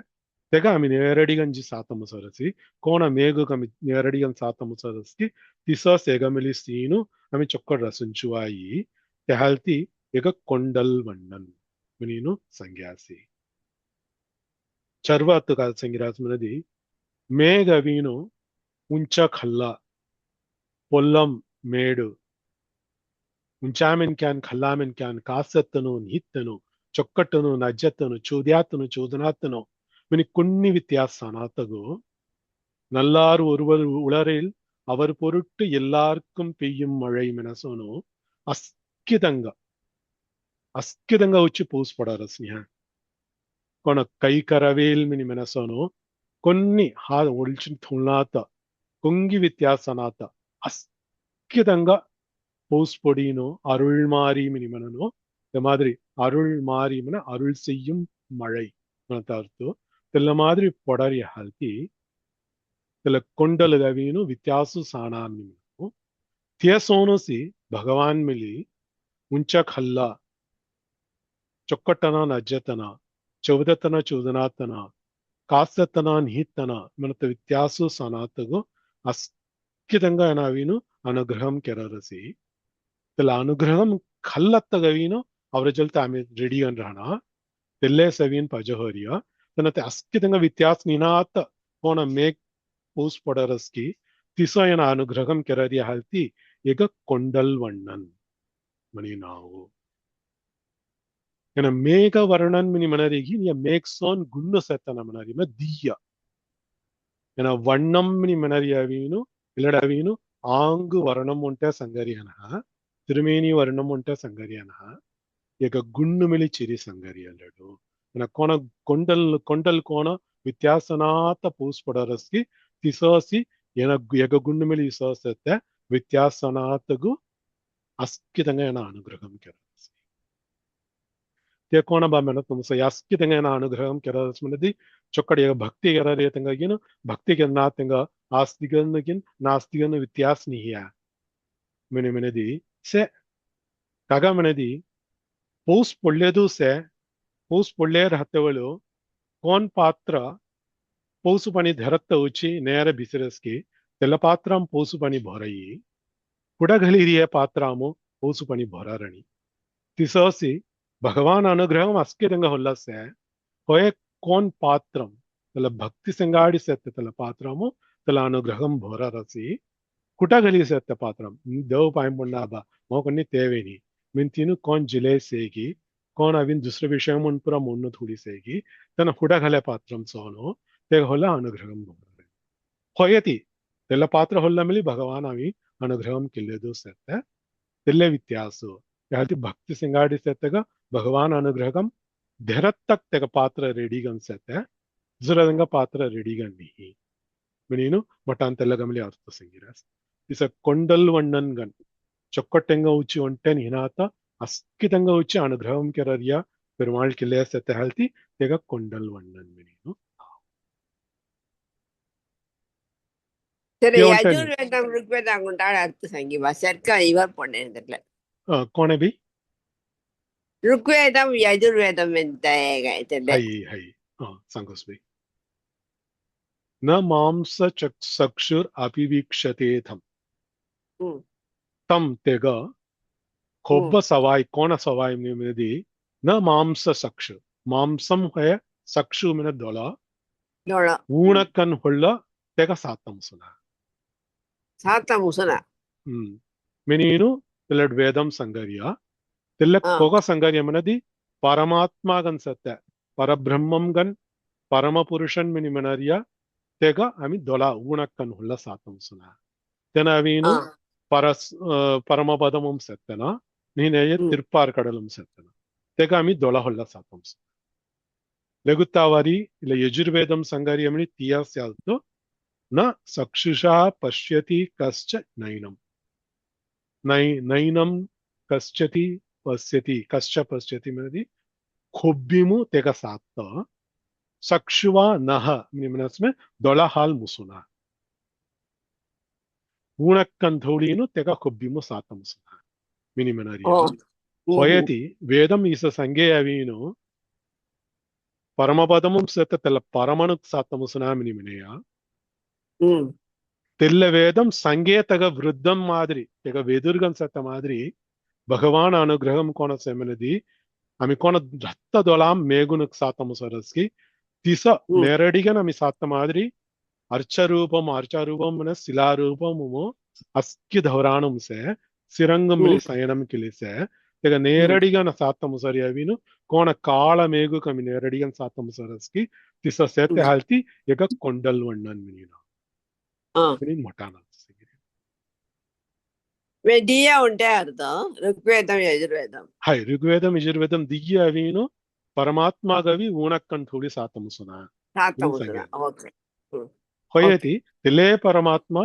तेगा आम्ही नेरडिगंजी सातम सरसी कोण मेघ कमी नेरडिगन सातम सरस्की तिस सेगमिली सीनु आम्ही चොක්කඩ रसुंचुवाई तेहल्ती एक कोंडल वण्णन मिनीनु संग्यासी चर्वात का संगिरास मनदी मेघ वीनु उंच खल्ला पोल्लम मेडु ఉంచామెన్ క్యాన్ ఖల్లామెన్ క్యాన్ కాసత్తను నిహిత్తను చొక్కట్టను నజ్జత్తను చూద్ಯಾತ್ತನು చూದನಾತ್ತನು மினி குன்னி வித்தியாசனாத்தகு நல்லார் ஒருவர் உளரில் அவர் பொருட்டு எல்லாருக்கும் பெய்யும் மழை மெனசோನು అస్కితంగా వచ్చి పూసిపడారు స్నేహ కొన కైకరవేల్ మిని ಮೆನಸೋನು కొన్ని హా ఒల్చిన తుల్నాత కుంగి విత్యాసనాత అస్కితంగా போஸ் பொடினோ அருள் மாறி மினிமனோ இந்த மாதிரி அருள் மாறி மன அருள் செய்யும் மழை அர்த்தம் தெல்ல மாதிரி பொடரிய ஹல்தி தெல்ல కొండలు గవీను విత్యాసు సానాన్ని తియసోనసి భగవాన్ మిలి ఉంచ ఖల్లా చొక్కటన నజ్జతన చౌదతన చూదనాతన కాస్తతన నిహితన మనత విత్యాసు సనాతగు అస్కితంగా నావీను అనుగ్రహం కెరరసి तेला अनुग्रहम खल्लत्त गवीनो ಅವರ ಜೊತೆ ಆಮೆ ರೆಡಿ ಅನ್ರಾಣ ತೆಲ್ಲೆ ಸವೀನ್ ಪಜಹರಿಯ ತನತೆ ಅಸ್ಕಿತಂಗ ವ್ಯತ್ಯಾಸ ನಿನಾತ ಕೋಣ ಮೇಕ್ ಪೂಸ್ ಪೊಡರಸ್ಕಿ ತಿಸಯನ ಅನುಗ್ರಹಂ ಕೆರರಿಯ ಹಲ್ತಿ ಈಗ ಕೊಂಡಲ್ ವಣ್ಣನ್ ಮನಿ ನಾವು ಏನ ಮೇಘ ವರ್ಣನ್ ಮಿನಿ ಮನರಿಗೆ ನಿಯ ಮೇಕ್ ಸೋನ್ ಗುನ್ನು ಸೆತ್ತನ ಮನರಿ ಮ ದಿಯ ಏನ ವಣ್ಣಂ ಮಿನಿ ಮನರಿಯ ವೀನು ಇಲ್ಲಡವೀನು ಆಂಗು ವರ್ಣಂ ಉಂಟೆ ಸಂಗರಿಯನ తిరుమేని వర్ణం ఉంటే సంగర్యన ఇక గుండు మిలి చిరి సంగర్యలడు మన కోణ కొండల్ కోణ ವ್ಯತ್ಯಾಸನಾತ ಪೂಸ್ಪಡರಸ್ಕಿ ತಿಸೋಸಿ ಎಗ ಗುಂಡು మిలి ಇಸೋಸತ್ತೆ ವ್ಯತ್ಯಾಸನಾತಗು ಅಸ್ಕಿతంగా ಏನ ಅನುಗ್ರಹಂ ಕೆರಸಿ ತೆ ಕೋಣ ಬಾಮೆನ ತುಮಸ ಅಸ್ಕಿతంగా ಏನ ಅನುಗ್ರಹಂ ಕೆರಸ್ ಮನದಿ ಚೊಕ್ಕಡಿ ಭಕ್ತಿ ಕೆರರಿಯತಂಗಗಿನ ಭಕ್ತಿಗೆ ನಾತಂಗ ಆಸ್ತಿಗನಗಿನ್ ನಾಸ್ತಿಗನ ವ್ಯತ್ಯಾಸ ನಿಹಿಯ ಮೆನೆದಿ से कागा मनदी ಪೌಸ್ ಪೊಳ್ಳೆದು से ಪೌಸ್ ಪೊಳ್ಳೆ रहतेवलो कोण पात्र ಪೌಸು ಪನಿ ಧರತ್ತ ಉಚಿ ನೇರ ಬಿಸಿರಸ್ಕಿ ತೆಲ್ಲ ಪಾತ್ರಂ ಪೌಸು ಪನಿ ಭೊರಯಿ ಕುಡಗಲಿರಿಯ ಪಾತ್ರಮು ಪೌಸು ಪನಿ ಭೊರರಣಿ ತಿಸೋಸಿ ಭಗವಾನ್ ಅನುಗ್ರಹಂ ಅಸ್ಕಿರಂಗ ಹೊಲ್ಲಸೆ ಹೊಯೆ ಕೋನ್ ಪಾತ್ರಂ ತೆಲ್ಲ ಭಕ್ತಿ ಸಂಗಾಡಿ ಸೆತ್ತೆ ತೆಲ್ಲ ಪಾತ್ರಮು ತೆಲ್ಲ ಅನುಗ್ರಹಂ ಭೊರರಸಿ ಕುಟಗಲಿ ಸೆತ್ತ ಪಾತ್ರಂ ದೇವ್ ಪಾಯಂ ಬಾ मोकन्नी तेवेनी मिन तीनु कौन जिले सेगी कौन अविन दूसरे विषय मुन पुरा मुन्नु थोड़ी सेगी तन हुडा घले पात्रम सोनो ते होला अनुग्रहम बोलरे होयति तेल पात्र होला मिली भगवान आवी अनुग्रहम किल्लेदो सेत्ते तेल्ले वित्यासु याति भक्ति सिंगाडी सेत्तेगा भगवान अनुग्रहम धरत्तक तेग पात्र रेडिगम सेत्ते जुरदंग पात्र रेडिगम निहि मिनीनु मटान तेल्लगमली अर्थ संगिरास इस कोंडल वण्णन गन ಚೊಕ್ಕಟ್ಟೆಂಗ ಉಚ್ಚಿ ಒಂಟೆನ್ ಹಿನಾತ ಅಸ್ಕಿತಂಗ ಉಚ್ಚಿ ಅನುಗ್ರಹಂ ಕೆರರಿಯ ಪೆರುಮಾಳ್ ಕಿಲ್ಲೆಯ ಸೆತ್ತೆ ಹಲ್ತಿ ತೆಗ ಕೊಂಡಲ್ ವಣ್ಣನ್ ಮಿನೀನು சரி யஜுர்வேதம் ருக்வேதம் கொண்டாட அர்த்த சங்கிவா சர்க்கா இவர் பொண்ணு ಕೋಣೆ ಬಿ ருக்வேதம் யஜுர்வேதம் ಎಂತ ಹೈ ಹೈ ಸಂಗೋಸ್ ಬಿ ನ ಮಾಂಸ ಚಕ್ಷುರ್ ಅಪಿವೀಕ್ಷತೇಥಂ तम तेग खोब्ब सवाई कोण सवाई मिनदी न मांस सक्षु मांसम है सक्षु मिन दोला ऊणकन हुल्ल तेग सातम सुना मिनीनु तिलड वेदम संगरिया तिलक कोग संगरिया मिनदी परमात्मा गन सत्य பரபிரம்மம்கன் பரமபுருஷன் மினிமனரியா தெக அமி தொலா ஊனக்கன் உள்ள சாத்தம் சொன்ன தென அவீனு பரமபதமும் செத்தனா நீனைய திருப்பார் கடலும் செத்தனா தெக அமி தொலா உள்ள சாத்தம் சொன்ன லகுத்தாவாரி இல்ல யஜுர்வேதம் சங்கரியமணி தியாஸ்யால்தோ ந சக்ஷுஷா பஷ்யதி கஷ்ட நைனம் நைனம் கஷ்டதி பஷ்யதி கஷ்ட பஷ்யதி மேனதி கொப்பிமு தெக சாத்த சக்ஷுவா நஹ நிமனஸ்மே தொலஹால் முசுனா ஊனக்கன் தோழினு தெக கொப்பிமு சாத்த முசுனா மினிமனரியா ஹொயதி வேதம் இச சங்கேயவீனு பரமபதமும் சேர்த்தல பரமனு சாத்த முசுனா மினிமனையா தெல்ல வேதம் సంగేతగ వృద్ధం మాదిరి తెగ వెదుర్గం సత్త మాదిరి భగవాన్ అనుగ్రహం కోన సెమనది ఆమె కోన దత్త దొలాం మేగునకు సాతము సరస్కి తిస నేరడిగా నమి సాత మాదిరి అర్చరూపం మన శిలారూపము అస్కి ధౌరాణం సే సిరంగం మిలి సయనం కిలిసే తెగ నేరడిగా న సాతము సరి అవిను కోన కాళ మేగు కమి నేరడిగా సాతము సరస్కి తిస సేతే హాల్తి ఎగ కొండల్ వಣ್ಣన్ మినినా వెడియా ఉంటే అర్థం ఋగ్వేదం యజుర్వేదం హై ఋగ్వేదం యజుర్వేదం దియ్య అవీను పరమాత్మాగవి ఊనక్కన్ థోడి సాతము సునా ఓకే హొయతి తెలే పరమాత్మ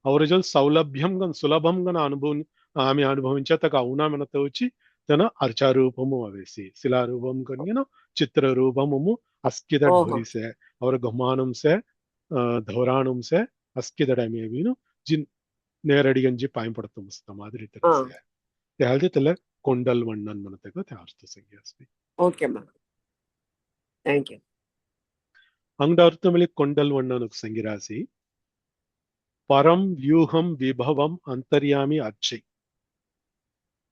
అవరజల్ సౌలభ్యం గన్ సులభం గన ఆమె అనుభవించతక అవునామెనతో వచ్చి తన అర్చారూపము అవేసి శిలారూపం కన్యను చిత్రరూపము అస్కిద ఢోలిసే అవర గమానం సే ధౌరాణం సే ಅಸ್ಕಿದಡಮಿ ಅವೀನು ಜಿನ್ ನೇರಡಿಗಂಜಿ ಪಾಯಿಂಪಡ್ತು ಮುಸ್ತ ಮಾದರಿ ತರಸೆ ಯಾಲ್ದೆ ತಲೆ ಕೊಂಡಲ್ ವಣ್ಣನ್ ಮನತೆಗ ತ್ಯಾರ್ಥ ಸಂಗ್ಯಾಸ್ತಿ ಓಕೆ ಮಾ ಥ್ಯಾಂಕ್ ಯು ಅಂಗಡಾರ್ಥಮಲಿ ಕೊಂಡಲ್ ವಣ್ಣನಕ್ ಸಂಗಿರಾಸಿ ಪರಂ ವ್ಯೂಹಂ ವಿಭವಂ ಅಂತರ್ಯಾಮಿ ಅಚ್ಚೈ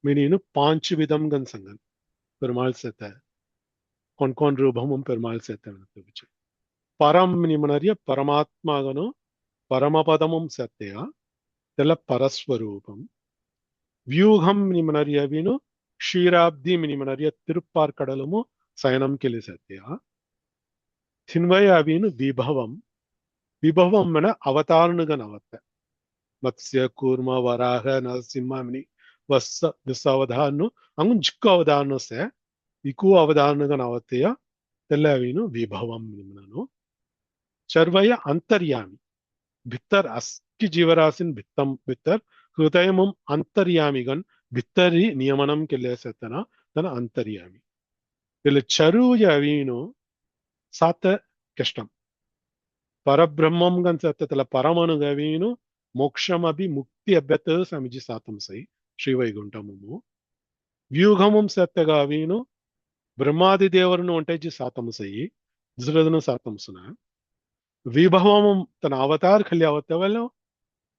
ಮಿನೀನು ಪಾಂಚ್ ವಿಧಂ ಗನ್ ಸಂಗನ್ பெருமாள் சேத்த கொன்கோன் ரூபமும் பெருமாள் சேத்த பரம் நிமனரிய பரமாத்மாகனோ பரமபதமும் சத்தையா தெல பரஸ்வரூபம் வியூகம் நிமனரிய வினு க்ஷீராப்தி நிமனரிய திருப்பார் கடலமு சயனம் கிளி சத்தையா தின்வய அவினு விபவம் என அவதாரணுகன் அவத்த மத்ஸ்ய கூர்ம வராக நரசிம்மாமினி வஸ்ஸ திசாவதாரணு அங்கு ஜிக்கு அவதாரணு சே இக்கு அவதாரணுகன் அவத்தையா தெல்ல அவினு விபவம் நிமனனு சர்வய அந்தர்யாமி भित्तर अस्की जीवराशिन भित्तर हृदयमुम अंतर्यामिगन भित्तरी नियमनम केले सेतना तन अंतर्यामी इले चरुय अवीनो सात कष्टम परब्रह्मम गन सेततला परमनु गवीनो मोक्षम अभि मुक्ति अभ्यत समिजि सातम सई श्री वैकुंठमुमु व्यूहमुम सेतगा अवीनो ब्रह्मादि देवरनु उंटेजि सातम सई दुसरदनु सातम सुना विभवम तन अवतार खली आवतवलो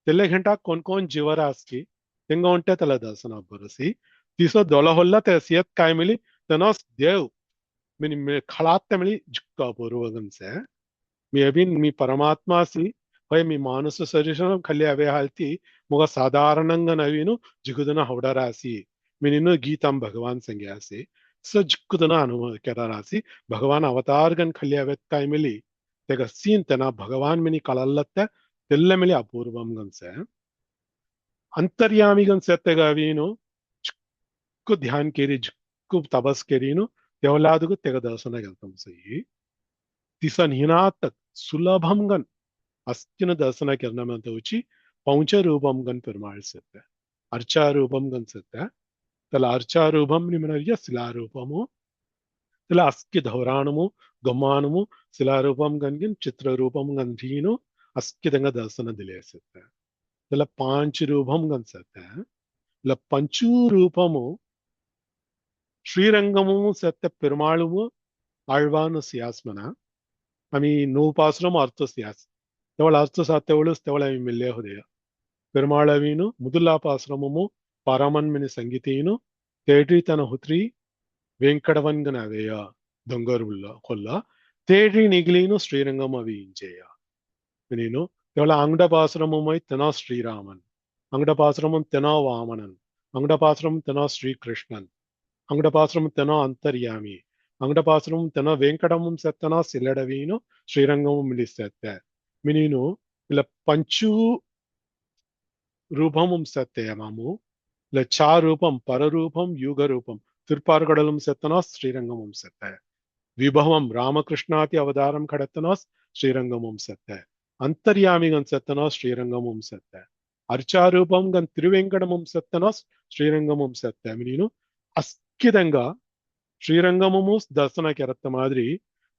तेले घंटा कोन जीवरास की तेंगा उंटे तला दर्शन बरसी तीसो दोलहोल्ला ते सियत काय मिली तनोस देव मिनी मे खलात मिली जुक्का पूर्वगन से मी अभी मी परमात्मा सी होय मी मानस शरीरन खली अवे हालती मुगा साधारणंगा नवीनु जिगुदन हवडरासी मिनिनु गीतम भगवान संग्यासी स जिगुदन अनुभव केरारासी भगवान अवतार गन खली अवे काय मिली तेगा सीन तना भगवान मिनी कलल्लत्ते तेल्ले मिली अपूर्वम गनसे अंतर्यामी गनसे तेगा वीनु जिक्कु ध्यान केरी जिक्कु तपस केरीनु देवलादुगु तेगा दर्शन गेल्तम सही तिसन हिनात सुलभम गन अस्तिन दर्शन करना में तो उची पौंच रूपम गन पेरुमाळ सेते अर्चा रूपम गन सेते तला अर्चा रूपम निमनरिया शिला रूपमु तला अस्कि धौराणमु गमानमु शिलारूपम गनगिन चित्ररूपम गंधीनो अस्किदंग दर्शन दिले सेते तला पांच रूपम गन सेते ल पंचू रूपमु श्रीरंगमु सेते पेरुमाळुमु आळवानु सियास्मन अमी नूपासरम अर्थ सियास तेवळ अर्थ सातेवळु तेवळ अमी मिल्ले होदेय पेरुमाळवीनु मुदुल्लापासरमु परमन्मिनि संगीतीनु तेट्री तन हुत्री वेंकटवन्गन अवेय दొంగరుల్ల కొల్ల తేడ్రి నిగిలిను శ్రీరంగం అవి ఇంచేయ నేను తెవళ అంగడపాశ్రమమై తెనా శ్రీరామన్ అంగడపాశ్రమం తెనా వామనన్ అంగడపాశ్రమం తెనా శ్రీకృష్ణన్ అంగడపాశ్రమం తెనా అంతర్యామి ಅಂಗಡಪಾಸರಂ ತನ ವೆಂಕಟಮಂ ಸತ್ತನ ಸಿಲ್ಲಡವೀನು ಶ್ರೀರಂಗಮಂ ಮಿಲಿಸತ್ತೆ ಮಿನೀನು ಇಲ್ಲ ಪಂಚು ರೂಪಮಂ ಸತ್ತೆ ಮಾಮು ಇಲ್ಲ ಚಾರೂಪಂ ಪರರೂಪಂ ಯುಗರೂಪಂ ತಿರುಪಾರ್ಗಡಲಂ ಸತ್ತನ ಶ್ರೀರಂಗಮಂ ಸತ್ತೆ ವಿಭವಂ ರಾಮಕೃಷ್ಣಾತಿ ಅವತಾರಂ ಕಡತನಸ್ ಶ್ರೀರಂಗಮಂ ಸತ್ತೆ ಅಂತರ್ಯಾಮಿಗನ್ ಸತ್ತನಸ್ ಶ್ರೀರಂಗಮಂ ಸತ್ತೆ ಅರ್ಚಾರೂಪಂ ಗನ್ ತಿರುವೆಂಕಟಮಂ ಸತ್ತನಸ್ ಶ್ರೀರಂಗಮಂ ಸತ್ತೆ ನೀನು ಅಸ್ಕಿದಂಗ ಶ್ರೀರಂಗಮము దర్శన కెరత్త మాదిరి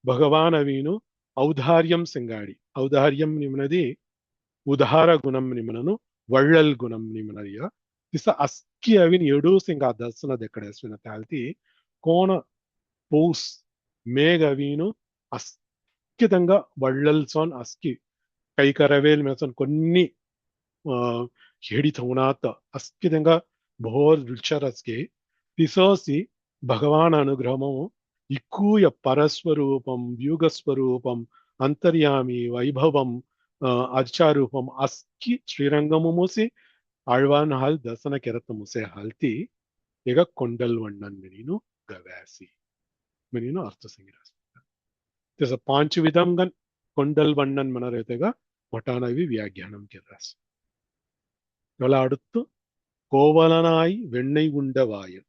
భగవాన్ అవీను ఔదార్యం సింగాడి ఔదార్యం నిమనది ఉదార గుణం నిమనను వಳ್ಳల్ గుణం నిమనదియ ದಿಸ ಅಸ್ಕಿ ಅವಿನ ಎಡೂ ಸಿಂಗ ದರ್ಶನ ದೆಕ್ಕಡೆಸ್ವಿನ ತಾಲ್ತಿ ಕೋಣ ಪೌಸ್ ಮೇಘ ಅವೀನು ಅಸ್ಕಿದಂಗ ವಳ್ಳಲ್ ಸೋನ್ ಅಸ್ಕಿ ಕೈಕರವೇಲ್ ಮೇಸನ್ కొన్ని ಹೇಡಿ ತೌನಾತ ಅಸ್ಕಿದಂಗ ಬಹುರ್ ರುಚರಸ್ಗೆ ದಿಸೋಸಿ భగవాన్ అనుగ్రహము ఇక్కూయ పరస్వరూపం వ్యూగస్వరూపం అంతర్యామి వైభవం అర్చారూపం అస్కి ಶ್ರೀರಂಗಮು ಮೂಸಿ ಆಳ್ವಾನ್ ಹಾಲ್ ದರ್ಶನ ಕೆರತ ಮುಸೆ ಹಾಲ್ತಿ ಈಗ ಕೊಂಡಲ್ ವಣ್ಣನ್ ಮಿನೀನು ಗವ್ಯಾಸಿ ಮಿನೀನು ಅರ್ಥ ಸಂಗಿರಾಸ್ ತಸ ಪಾಂಚ ವಿಧಂಗನ್ ಕೊಂಡಲ್ ವಣ್ಣನ್ ಮನರೇತೆಗ ಒಟಾನವಿ ವ್ಯಾಖ್ಯಾನಂ ಕೆರಾಸ್ ಇವಳ அடுத்து கோவலனாய் வெண்ணெய் உண்ட வாயன்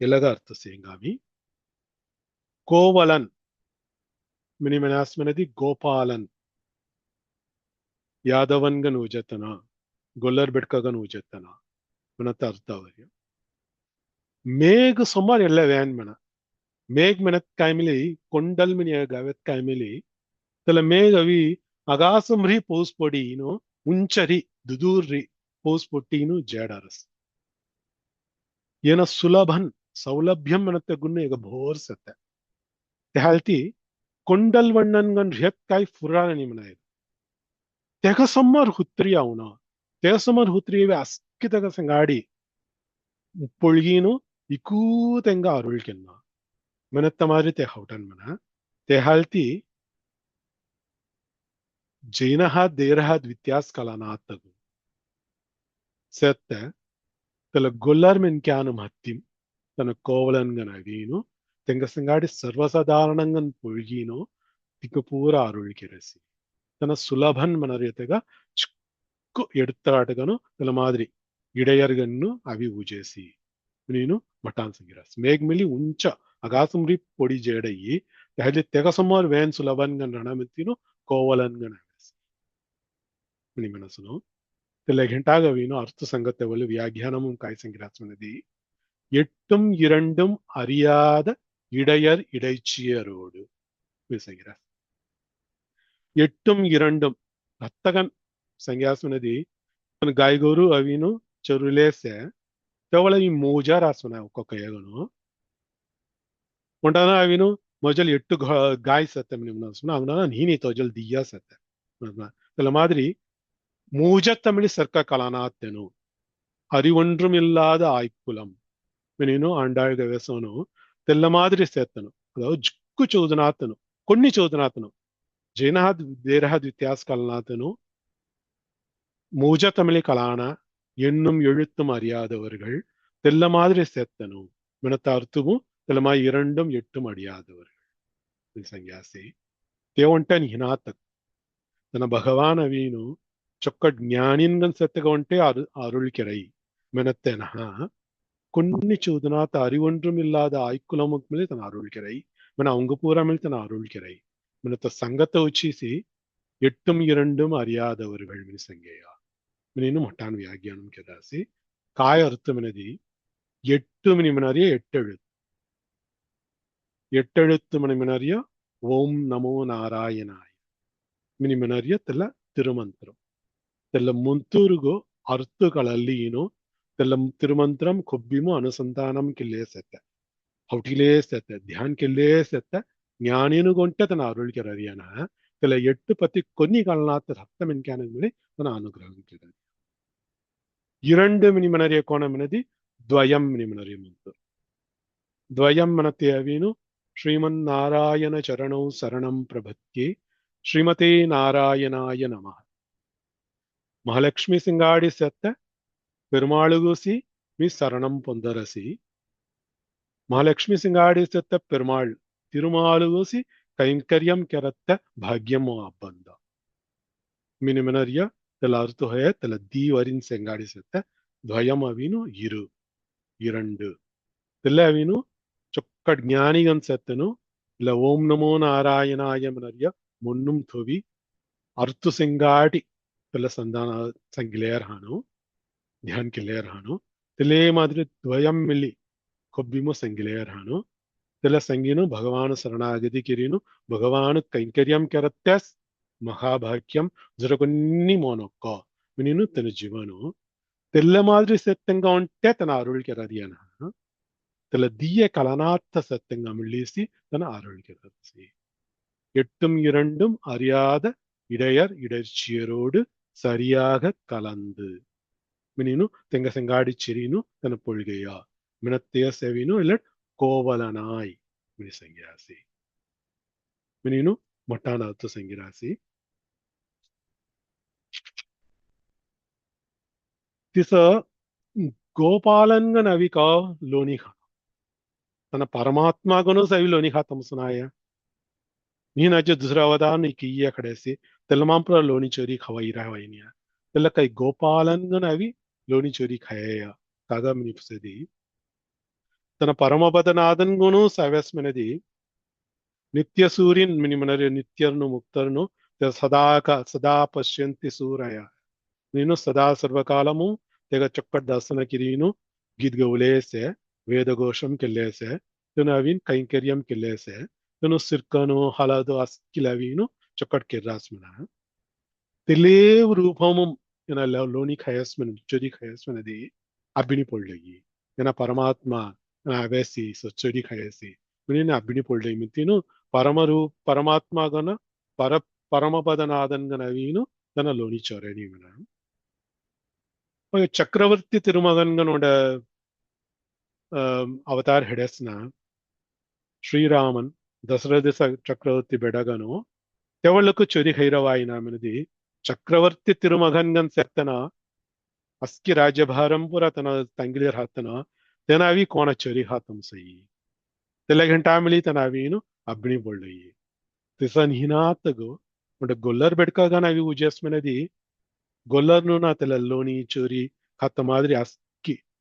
இலக அர்த்த சேங்காமி கோவலன் மினிமனாஸ்மனதி கோபாலன் ಯಾದವನ್ಗನ್ ಉಜತನ ಗೊಲ್ಲರ್ ಬೆಡ್ಕಗನ್ ಉಜತನ ಮನತ ಅರ್ಥವರ್ಯ ಮೇಘ ಸುಮಾರು ಎಲ್ಲ ವ್ಯಾನ್ ಮನ ಮೇಘ ಮೆನತ್ ಕಾಯ್ಮಿಲಿ ಕೊಂಡಲ್ ಮಿನಿಯ ಗವೆತ್ ಕಾಯ್ಮಿಲಿ ತಲ ಮೇಘ ಅವಿ ಅಗಾಸಮ್ರಿ ಪೌಸ್ ಪೊಡಿನು ಉಂಚರಿ ದುದೂರ್ರಿ ಪೌಸ್ ಪೊಟ್ಟಿನು ಜೇಡಾರಸ್ ಏನ ಸುಲಭನ್ ಸೌಲಭ್ಯಂ ಮನತ್ತೆ ಗುನ್ನ ಈಗ ಭೋರ್ಸತ್ತೆ ತೆಹಾಲ್ತಿ ಕೊಂಡಲ್ ವಣ್ಣನ್ಗನ್ ರಿಯತ್ ಕಾಯ್ ಫುರಾನ ನಿಮನಾಯ್ದು ತೆಗಸಮ್ಮರ್ ಹುತ್ರಿ ಅವನ ತೆಗಸಮ್ಮರ್ ಹುತ್ರಿಯವೇ ಅಸ್ಕಿ ತೆಗಸಂಗಾಡಿ ಪೊಳ್ಗೀನು ಇಕೂತೆಂಗ ಅರುಳ್ಕೆನ್ನ ಮನತ್ತ ಮಾರಿ te ಹೌಟನ್ ಮನ ತೆಹಾಲ್ತಿ ಜೈನಹ ದೇರಹ ವ್ಯತ್ಯಾಸ ಕಲಾನಾತ್ತಗು ಸತ್ತೆ ತಲ ಗೊಲ್ಲರ್ ಮೆನ್ ಕ್ಯಾನು ಹತ್ತಿಂ ತನ ಕೋವಲನ್ಗನ ಅವೀನು ತೆಂಗಸಂಗಾಡಿ ಸರ್ವಸಾಧಾರಣಂಗನ್ ಪೊಳ್ಗೀನು ತಿಕ್ಕ ಪೂರ ಅರುಳ್ಕೆರಸಿ ತನ ಸುಲಭನ್ ಮನರಿಯತೆಗ ಚಿಕ್ಕು ಎಡ್ತಾಟಗನು ತಲ ಮಾದರಿ ಇಡೆಯರ್ಗನ್ನು ಅವಿ ಉಜೇಸಿ ನೀನು ಮಟಾನ್ ಸಂಗಿರಾಸ್ ಮೇಘ್ಮಿಲಿ ಉಂಚ ಅಗಾಸಮ್ರಿ ಪೊಡಿ ಜೇಡಯಿ ಅಲ್ಲಿ ತೆಗಸಮ್ಮರ್ ವೇನ್ ಸುಲಭನ್ಗನ್ ರಣಮಿತ್ತಿನು ಕೋವಲನ್ಗನ ನಿ ಮನಸ್ಸುನು தெல்ல கெண்டாகவீனோ அர்த்த சங்கத்தை வலு வியாக்கியானமும் காய் சங்கிராத்மனதி எட்டும் இரண்டும் அறியாத இடையர் இடைச்சியரோடு சங்கிராஸ் எட்டும் இரண்டும் ரத்தகன் ಸಂಗ್ಯಾಸುನದಿ ಗಾಯ್ಗೋರು ಅವಿನು ಚರುಲೇಸೆ ತವಳ ಈ ಮೂಜಾ ರಾಸುನ ಒಕ್ಕೊಕ್ಕ ಏಗನು ಒಂಟಾನ ಅವಿನು ಮೊಜಲ್ ಎಟ್ಟು ಗಾಯ್ ಸತ್ತೆ ನಿಮ್ನ ಅಂಗನ ನೀನಿ ತೋಜಲ್ ದಿಯಾ ಸತ್ತೆ ತಲ ಮಾದರಿ மூஜ தமிழ் சர்க்க கலானாத்தெனு அறிவொன்றும் இல்லாத ஆய்க்குலம் ಮಿನೀನು ಆಂಡಾಳ್ಗ ವೆಸೋನು ತೆಲ್ಲ ಮಾದರಿ ಸೇತನು ಅದಾವ ಜಿಕ್ಕು ಚೌದನಾತನು కొన్ని చౌదనాతను జైనహాద్ వేరహాద్ వ్యత్యాస கலனாத்தனு மூஜ தமிழ் கலான எண்ணும் எழுத்தும் அறியாதவர்கள் தெல்ல மாதிரி சேத்தனு மினத்த அர்த்தமும் தெல்லமா இரண்டும் எட்டும் அறியாதவர்கள் ಸಂಗ್ಯಾಸಿ தேவன்டன் ಹಿನಾತಕ್ ತನ್ನ ಭಗವಾನ್ ಅವೀನು ಚೊಕ್ಕ ಜ್ಞಾನಿನ್ಗನ್ ಸತ್ತಗ ಒಂಟೆ ಅರುಳ್ಕೆರೈ மெனத்தேனா కొన్ని చూదనాత அறிவொன்றும் இல்லாத ஆய்க்குலமுக்கு மேலே தன் அருள்கிறை மன அவங்க பூரா மேல் தன் அருள்கிறை மனத்த சங்கத்தை உச்சிசி எட்டும் இரண்டும் அறியாதவர்கள் மினி ಸಂಗೇಯ மினின்னு மட்டான் வியாக்கியானம் ಕೆದಾಸಿ ಕಾಯ ಅರ್ಥಮಿನದಿ எட்டு மினி மினறிய எட்டெழுத்து மணி மினறிய ஓம் நமோ நாராயணாய மினி மினறிய தெಲ್ಲ ತಿರುಮಂತ್ರಂ ತೆಲ್ಲ ಮುಂತೂರುಗೋ ಅರ್ಥಗಳಲ್ಲಿ ಏನು ತೆಲ್ಲ ತಿರುಮಂತ್ರಂ ಕೊಬ್ಬಿಮು ಅನುಸಂಧಾನಂ ಕಿಲ್ಲೇಸತ್ತೆ ಹೌಟಿಲೇಸತ್ತೆ ಧ್ಯಾನ್ ಕಿಲ್ಲೇಸತ್ತೆ ಜ್ಞಾನಿನುಗೊಂಟೆ ತನ್ನ ಅರುಳ್ಕೆರರಿಯನ ತೆಲ್ಲ ಎಟ್ಟು ಪತಿ ಕೊನ್ನಿ ಕಾಲನಾಥ ಹತ್ತ ಮೆನ್ಕ್ಯಾನಂಗಳಿ ತನ್ನ ಅನುಗ್ರಹಂ ಕಿರ இரண்டு மினி மனறிய கோணமினதி ದ್ವಯಂ மினி மனறிய ಮುಂತು ದ್ವಯಂ ಮನತೆ ಅವೀನು ಶ್ರೀಮನ್ ನಾರಾಯಣ ಚರಣೌ ಶರಣಂ ಪ್ರಭತ್ಯೆ ಶ್ರೀಮತೆ ನಾರಾಯಣಾಯ ನಮಃ ಮಹಾಲಕ್ಷ್ಮಿ ಸಿಂಗಾಡಿ ಸತ್ತ பெருமாளுகூசி மீ சரணம் பொந்தரசி மகாலட்சுமி சிங்காடி செத்த பெருமாள் ತಿರುಮಾಲುಗೋಸಿ ಕೈಂಕರ್ಯಂ ಕೆರತ್ತ ಭಾಗ್ಯಂ ಅಬ್ಬಂದ ಮಿನಿಮನರಿಯ ತಲ ಅರ್ಥ ಹೊಯ ತಲ ದೀವರಿನ್ ಸೆಂಗಾಡಿಸುತ್ತೆ ದ್ವಯಂ ಅವಿನು ಇರು இரண்டு தெல்ல அவினு சொக்கட் ஞானிகன் செத்தனு இல்ல ஓம் நமோ நாராயணாயமனரிய முன்னும் தொவி அர்த்து செங்காடி தெல்ல சந்தான சங்கிலேயர் ஹானு ಧ್ಯಾನ್ ಕಿಲೇಯರ್ ಹಾನು ತಿಲೇ ಮಾದ್ರಿ ದ್ವಯಂ ಮಿಲ್ಲಿ ಕೊಬ್ಬಿಮು ಸಂಗಿಲೇಯರ್ ಹಾನು ತಿಲ ಸಂಗಿನು ಭಗವಾನು ಶರಣಾಗತಿ ಕಿರಿನು ಭಗವಾನು ಕೈಂಕರ್ಯಂ ಕೆರತ್ಯಸ್ ಮಹಾಭಾಗ್ಯಂ ಜರಕೊನ್ನಿ ಮೋನೊಕ್ಕ ಮಿನಿನು ತನ ಜೀವನು ತೆಲ್ಲ ಮಾದ್ರಿ ಸತ್ಯಂಗ ಉಂಟೆ ತನ ಅರುಳ್ ಕೆರದಿಯನ தெல தீய கலனார்த்த சத்தங்க மிள்ளிசி தன அருள் கிடசி எட்டும் இரண்டும் அறியாத இடையர் இடைச்சியரோடு சரியாக கலந்து மினினு தெங்க செங்காடி சிரினு தன பொழுகையா மினத்தைய செவினு இல்ல கோவலனாய் மினி சங்கிராசி மினினு மட்டான அர்த்த சங்கிராசி திச கோபாலன்க நவிகா லோனிகா तन परमात्मा गनो सवी लोनी खातम सुनाया नी ना जो दूसरा अवतार नहीं किया खड़े से तलमाम पर लोनी चोरी खवाई रहा वही नहीं तल कई गोपालन गन अभी लोनी चोरी खाया कागा मिनी पुसदी तन परमपदनादन गुनो सवेस मनदी नित्य सूर्यन मिनी मनरे नित्यर्नु मुक्तर्नु सदा पश्यन्ति सूरया नीनु सदा सर्वकालमु तेग चक्कर दर्शन किरीनु गीत गौले से ವೇದಘೋಷಂ ಕೆಲ್ಲೇಸೆ ತುನವಿನ್ ಕೈಂಕರ್ಯಂ ಕೆಲ್ಲೇಸೆ ತುನು ಸಿರ್ಕನು ಹಲದು ಅಸ್ಕಿಲವೀನು ಚೊಕ್ಕಟ್ ಕೆರ್ರಾಸ್ಮನ ತಿಲೇವ್ ರೂಪಮಂ ಎನ ಲೋನಿ ಖಯಸ್ಮನ ಚೊರಿ ಖಯಸ್ಮನದಿ ಅಬ್ಬಿನಿ ಪೊಳ್ಳಗಿ ಎನ ಪರಮಾತ್ಮ ಅವೇಸಿ ಚೊರಿ ಖಯಸಿ ಮಿನಿನ ಅಬ್ಬಿನಿ ಪೊಳ್ಳಗಿ ಮಿಂತಿನು ಪರಮಾತ್ಮಗನ ಪರಮಪದನಾದನ್ಗನವೀನು ತನ ಲೋನಿ ಚೊರೆನಿ ಮಿನ ಚಕ್ರವರ್ತಿ ತಿರುಮಗನ್ಗನೋಡ ಅವತಾರ ಹೆಡೆಸ್ನ ಶ್ರೀರಾಮನ್ ದಶರಥ ಚಕ್ರವರ್ತಿ ಬೆಡಗನು ತೆವಳಕು ಚೊರಿ ಹೈರವಾಯಿನ ಮಿನದಿ ಚಕ್ರವರ್ತಿ ತಿರುಮಗನ್ಗನ್ ಸೆತ್ತನ ಅಸ್ಕಿ ರಾಜ್ಯಭಾರಂ ಪುರ ತನ ತಂಗಿಲಿಯರ್ ಹಾತನ ತೆನಾವಿ ಕೋಣ ಚೊರಿ ಹಾತಂ ಸಯಿ ತೆಲ ಗಂಟಾ ಮಿಳಿ ತನಾವೀನು ಅಬ್ಬಿಣಿ ಬೊಳ್ಳಯಿ ತಿಸನ್ ಹಿನಾತಗು ಒಂಡ ಗೊಲ್ಲರ್ ಬೆಡ್ಕಾಗ ನಾವಿ ಉಜಸ್ ಮಿನದಿ ಗೊಲ್ಲರ್ನು ನಾ ತೆಲಲ್ಲೋನಿ ಚೋರಿ ಹಾತ ಮಾದ್ರಿ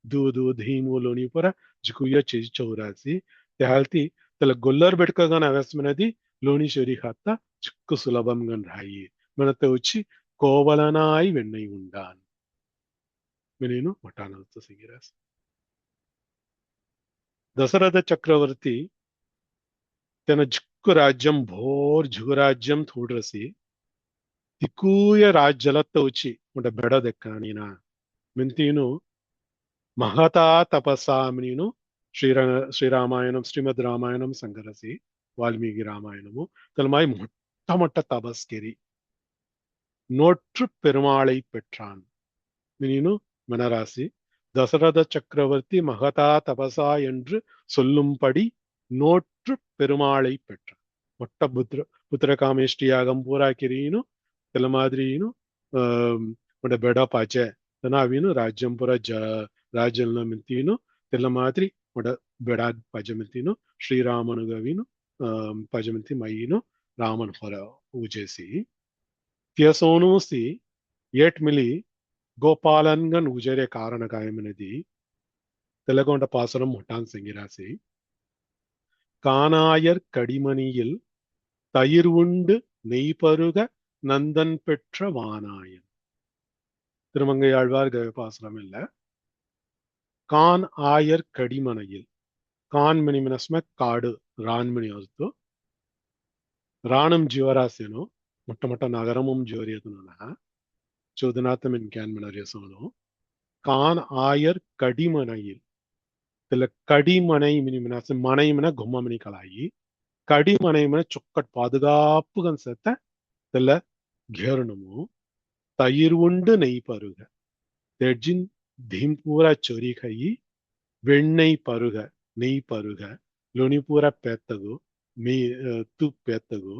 दूध धीमू लोनी पर जिकुया चीज चौरासी त्यालती तल गोल्लर बेटका गन अवस मनदी लोनी चोरी खाता चिक्कु सुलभम गन राई मनते उची कोवलनाई वेन्नई उंडान मिनीनु मटानल्त सिगिरास दशरथ चक्रवर्ती तेन जिक्कु राज्यम भोर जुगराज्यम थोडरसी तिकूय राज्यलत्त उची मुंड बेड देक्कानीना मिंतीनु महता तपस्सामिनीनु ಶ್ರೀರಾಮಾಯಣಂ ಶ್ರೀಮದ್ ರಾಮಾಯಣಂ ಸಂಗರಸಿ ವಾಲ್ಮೀಕಿ ರಾಮಾಯಣಮು ತಲ್ಮಾய் மொட்ட தபஸ்கெரி நோற்று பெருமாளை பெற்றான் மினினு மனராசி தசரத சக்கரவர்த்தி மகதா தபசா என்று சொல்லும்படி நோற்று பெருமாளை பெற்றான் மொட்ட புத்திர காமேஷ்டியாகம் பூரா கிரீனு தெல மாதிரிನು ಬೆಡ ಪಾಚೆ ತನಾವಿನು ರಾಜ್ಯಂಪುರ ರಾಜ್ಯಲ್ನ ಮಿಂತೀನು ತೆಲ್ಲ ಮಾದ್ರಿ ಒಡ ಬೆಡ ಪಜಮಿಂತೀನು ಶ್ರೀರಾಮನುಗವಿನು ಪಜಮಿಂತಿ ಮೈನು ರಾಮನ್ ಹೊರ ಊಜೇಸಿ ತಿಯಸೋನೂಸಿ ಏಟ್ ಮಿಲಿ ಗೋಪಾಲನ್ಗನ್ ಊಜರೆ ಕಾರಣ ಕಾಯಮಿನದಿ ತೆಲಗೊಂಡ ಪಾಸರಂ ಮುಟ್ಟಾನ್ செங்கிராசி கானாயர் கடிமணியில் தயிர் உண்டு நெய்பருக நந்தன் பெற்ற வானாயன் திருமங்கையாழ்வார் பாசுரம் இல்ல கான் ஆயர் கடிமனையில் ಕಾನ್ಮಣಿ ಮಿನಸ್ಮ ಕಾಡು ರಾನ್ಮಣಿ ಹೊರತು ರಾಣಂ ಜೀವರಾಸೇನು ಮೊಟ್ಟ ನಗರಮಂ ಜೋರಿಯದನ ಚೋದನಾಥಮಿನ್ ಕ್ಯಾನ್ಮಣರಿಯಸೋನು ಕಾನ್ ಆಯರ್ ಕಡಿಮನೆயில் இதுல கடிமனை மினிமினாசு மனை மின கும்மமணி கலாயி கடிமனை மின சொக்கட் பாதுகாப்புகன் சேர்த்த இதுல घेरணுமோ தயிர் உண்டு நெய் பருக தெஜின் தீம்பூரா சொரி கை வெண்ணெய் பருக நெய் பருக லொனிபூர பேத்தகு மீ து பேத்தகு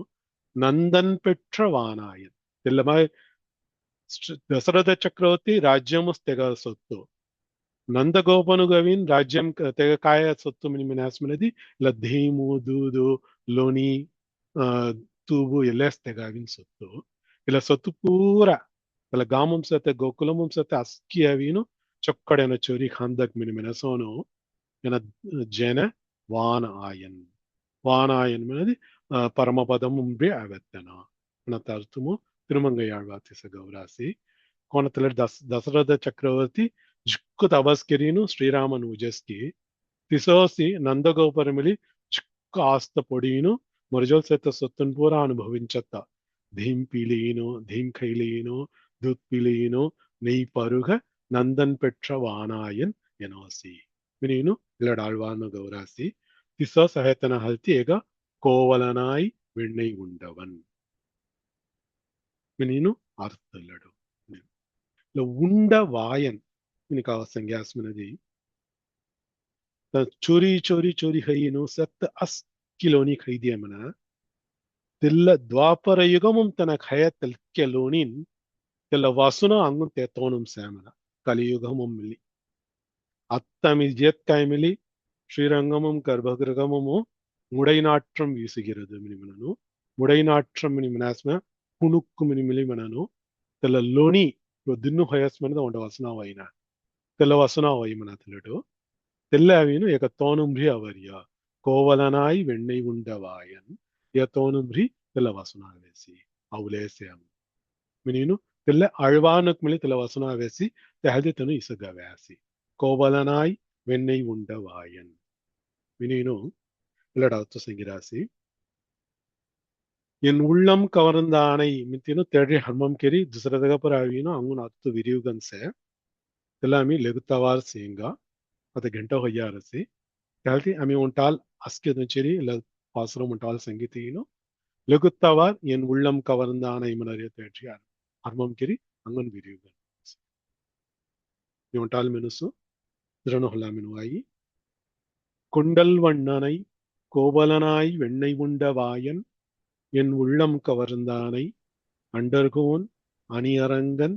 நந்தன் பெற்ற வானாயன் ಇದೆಲ್ಲ ದಶರಥ ಚಕ್ರವರ್ತಿ ರಾಜ್ಯಮು ತೆಗ ಸೊತ್ತು नंदगोपनुगवीन राज्यम तेगा काय सत्तु मिनी मिनास्मनदी ಇಲ್ಲ ಧೀಮು ದೂದು ಲೋನಿ ತೂಬು ಎಲ್ಲೆಸ್ ತೆಗಾವಿನ ಸೊತ್ತು ಇಲ್ಲ ಸೊತ್ತು ಪೂರ ಇಲ್ಲ ಗಾಮಂ ಸತೆ ಗೋಕುಲಮಂ ಸತೆ ಅಸ್ಕಿ ಅವೀನು ಚೊಕ್ಕಡೆನ ಚೋರಿ ಖಾಂದಕ್ ಮಿನಿ ಮಿನಸೋನು ಎನ ಜನ வானாயன் மீனது பரமபதம் முன்பே அவத்தன அர்த்தமு திருமங்கையாழ்வார் கௌராசி கோணத்துல தசரத சக்கரவர்த்தி ஜுக்கு தபஸ்கிரிನು ಶ್ರೀರಾಮನು ಉಜಸ್ಕಿ ತಿಸೋಸಿ ನಂದಗೋಪರಮಿಲಿ ಜುಕ್ಕ ಆಸ್ತ పొడిను మొరజోల్ సెత్త సొత్తున్ పూరా అనుభవించత్త ధీం పీలియను ధీం ఖైలియను దూత్ పీలియను நெய் பருக நந்தன் பெற்ற வானாயன் எனோசி மினினு இல்லடாழ்வார்னு கௌராசி திசோ சஹேத்தன ஹல்தி ஏக கோவலனாய் வெண்ணெய் உண்டவன் மினினு அர்த்தல்லடு இல்ல உண்ட வாயன் இன்னைக்கு ಸಂಜ್ಞಾಸ್ಮಿನದಿ ಚೋರಿ ಚೋರಿ ಚೋರಿ ಹೈನು ಸತ್ತ ಅಸ್ ಕಿಲೋನಿ ಖೈದಿಯ ಮನ ತಿಲ್ಲ ದ್ವಾಪರ ಯುಗಮಂ ತನಕ ಹಯತಲ್ ಕೆಲೋನಿನ್ ತಿಲ್ಲ ವಾಸುನ ಅಂಗು ತೇತೋನುಂ ಸ್ಯಾಮನ ಕಲಿಯುಗಮಂ ಮಿಲಿ அத்தமி ஜேத்காய்மிலி ஸ்ரீரங்கமும் கர்ப்பகிரகமும் முடைநாற்றம் வீசுகிறது மினிமனு முடைநாற்றம் மினிமனாஸ்ம புணுக்கு மினிமிலி மனனு தெல்ல லோனி ದಿನ್ನು ಹಯಸ್ಮನದ ಒಂಡ ವಸನಾವೈನ ತೆಲ್ಲ ವಸನಾವೈಮನ ತೆಲ್ಲಡು தெல்லாவினு ஏக தோணும்ரி அவரியா கோவலனாய் வெண்ணெய் உண்டவாயன் ஏ தோணும்ரி தெல்ல வசனாவேசி அவுலேசியம் மினினு தெல்ல அழ்வானுக்கு மிலி தெல்ல வசனாவேசி தெஹதி தனு இசகவேசி கோவலனாய் வெண்ணெய் உண்டவாயன் மினினு இல்லடாத்து சங்கிராசி என் உள்ளம் கவர்ந்தானை மித்தினு தேடி ஹர்மம் ಕೆರಿ ದುಸರದಗ ಪರಾವಿನೋ ಅಂಗುನ ಹತ್ತು ವಿರಿಯುಗನ್ಸೆ ತೆಲ್ಲಾಮಿ ಲೆಗುತ್ತವಾರ್ ಸೇಂಗಾ ಅದ ಗಂಟೆ ಹೊಯ್ಯಾರಸಿ ಹೇಳ್ತಿ ಅಮಿ ಉಂಟಾಲ್ ಅಸ್ಕೆದಂಚೇರಿ ಇಲ್ಲ ಪಾಸரம் உண்டால் சங்கீதியினோ லெகுத்தவார் என் உள்ளம் கவர்ந்தானை மனறிய தேற்றியார் ஹர்மம் ಕೆರಿ ಅಂಗನ್ ವಿರಿಯುಗನ್ உண்டால் மெனுசு திறனு ಹೊಲ್ಲ மெனுவாயி கொண்டல் வண்ணனை கோவலனாய் வெண்ணெய் உண்ட வாயன் என் உள்ளம் கவர்ந்தானை அண்டர்கோன் அணியரங்கன்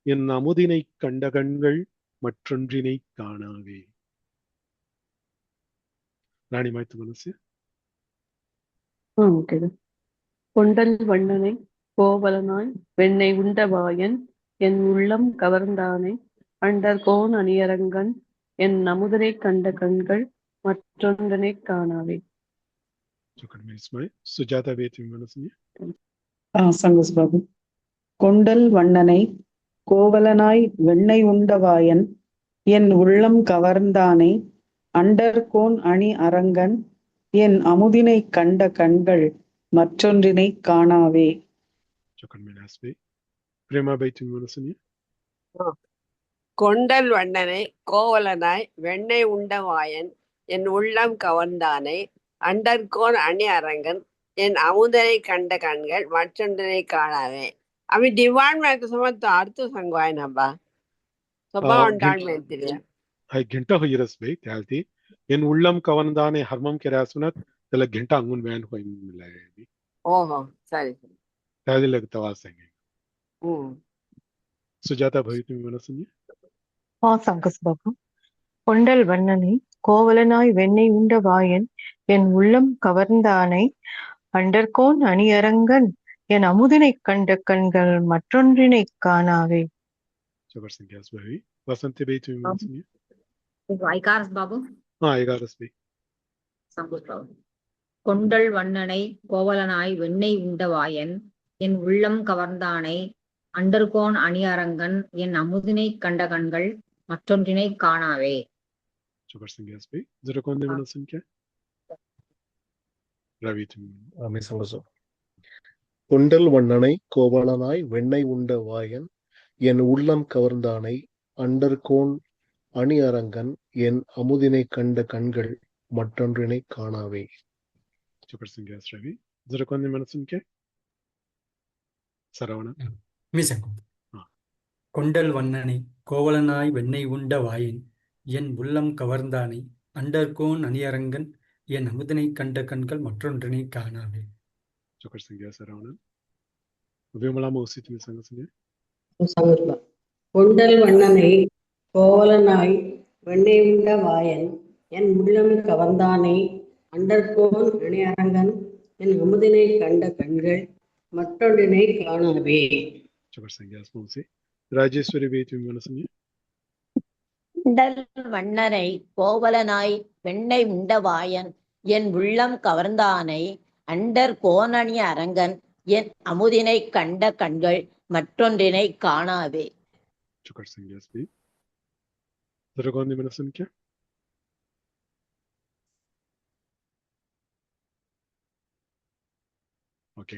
என் அமுதினை கண்ட கண்கள் மற்றொன்றினை காணாவே ராணி மாய்த்து மனசு ஓகே கொண்டல் வண்ணனை கோவலனாய் வெண்ணெய் உண்ட வாயன் என் உள்ளம் கவர்ந்தானை அண்டர்கோன் அணியரங்கன் என் அமுதனை கண்ட கண்கள் மற்றொன்றனை காணாவே சுஜாதா வேத்தி மனசு சங்கஸ் பாபு கொண்டல் வண்ணனை கோவலனாய் வெண்ணெய் உண்டவாயன் என் உள்ளம் கவர்ந்தானை அண்டர்கோன் அணி அரங்கன் என் அமுதினை கண்ட கண்கள் மற்றொன்றினை காணாவே பிரேமா பைத்தி மனசு கொண்டல் வண்ணனை கோவலனாய் வெண்ணெய் உண்ட வாயன் என் உள்ளம் கவர்ந்தானை அண்டர்கோன் அணி அரங்கன் என் அமுதனை கண்ட கண்கள் மற்றொன்றினை காணாவே ಅವಿ ಡಿವಾಂಡ್ ಮಾಡ್ತು ಸಮತ್ತು ಅರ್ಥ ಸಂಗ್ವಾಯ್ ನಬ್ಬ ಸ್ವಭಾವ ಉಂಟಾಂಡ್ ಮಾಡ್ತಿಲ್ಲ ಘಂಟಾ ಹೊಯ್ಯರಸ್ ಬೈ ತ್ಯಾಲ್ತಿ ಎನ್ ಉಳ್ಳಂ ಕವನದಾನೆ ಹರ್ಮಂ ಕೆರಾಸುನತ್ ತೆಲ ಘಂಟಾ ಅಂಗುನ್ ವ್ಯಾನ್ ಹೊಯ್ ಮಿಲಾಯದಿ ಓಹೋ ಸರಿ ಸರಿ ತ್ಯಾದಿ ಲಗತವಾ ಸಂಗೆ ಸುಜಾತಾ ಭವಿತು ಮನಸ್ಸು சங்கஸ் பாபு கொண்டல் வண்ணனை கோவலனாய் வெண்ணெய் உண்ட வாயன் என் உள்ளம் கவர்ந்தானை அண்டர்கோன் அணியரங்கன் என் அமுதினை கண்ட கண்கள் மற்றொன்றினை காணாவே வசந்தி பைத்து ஐகாரஸ் பாபு ஐகாரஸ் பை சங்கஸ் பாபு கொண்டல் வண்ணனை கோவலனாய் வெண்ணெய் உண்ட வாயன் என் உள்ளம் கவர்ந்தானை அண்டர்கோன் அணியரங்கன் என் அமுதினை கண்ட கண்கள் மற்றொன்றினை காணாவே கொண்டல் வண்ணனை கோவலனாய் வெண்ணெய் உண்ட வாயன் என் உள்ளம் கவர்ந்தானை அண்டர்கோன் அணி அரங்கன் என் அமுதினை கண்ட கண்கள் மற்றொன்றினை காணாவே கொண்டல் வண்ணனை கோவலனாய் வெண்ணெய் உண்ட வாயன் என் உள்ளம் கவர்ந்தானை அண்டர்கோன் அணியரங்கன் என் அமுதனை கண்ட கண்கள் மற்றொன்றினை காணாவே கொண்டல் வண்ணனை கோவலனாய் வெண்ணெய் உண்ட வாயன் என் உள்ளம் கவர்ந்தானை அண்டர்கோன் அணியரங்கன் என் அமுதினை கண்ட கண்கள் மற்றொன்றினை காணாவே. ராஜேஸ்வரி வேதி விமர்சனம். கொண்டல் வண்ணனை கோவலனாய் வெண்ணெய் உண்ட வாயன் என் உள்ளம் கவர்ந்தானை அண்டர் கோணணி அரங்கன் என் அமுதினை கண்ட கண்கள் மற்றொன்றினை காணாவே. ओके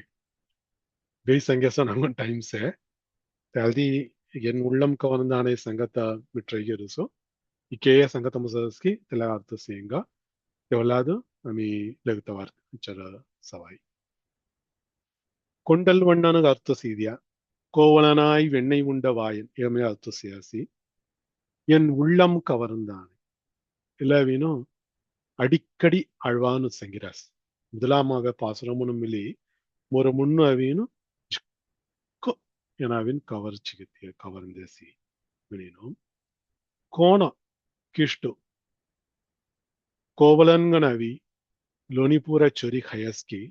बेई संगसा नंगन टाइम से तल्दी एन उल्लम कवरंदाने संगता मिट्रयरुसो इकेय संगता मुसस्की तेला अर्थ सेंगा तेवलादु अमी लगतवार चर सवाई कोंडल वण्णन अर्थ सीदिया கோவலனாய் வெண்ணெய் உண்ட வாயன் ஏமே அர்த்த சியாசி என் உள்ளம் கவர்ந்தானே எல்லாவீனும் அடிக்கடி அழ்வானு சங்கிராஸ் முதலாமாக பாசுரமுனும் மிலி ஒரு முன்னு அவீனும் எனாவின் கவர்ச்சிகத்திய கவர்ந்தேசி வினினோம் கோண கிஷ்டு கோவலன்கனவி லோனிபூர ಚೊರಿ ಖಯಸ್ಕಿ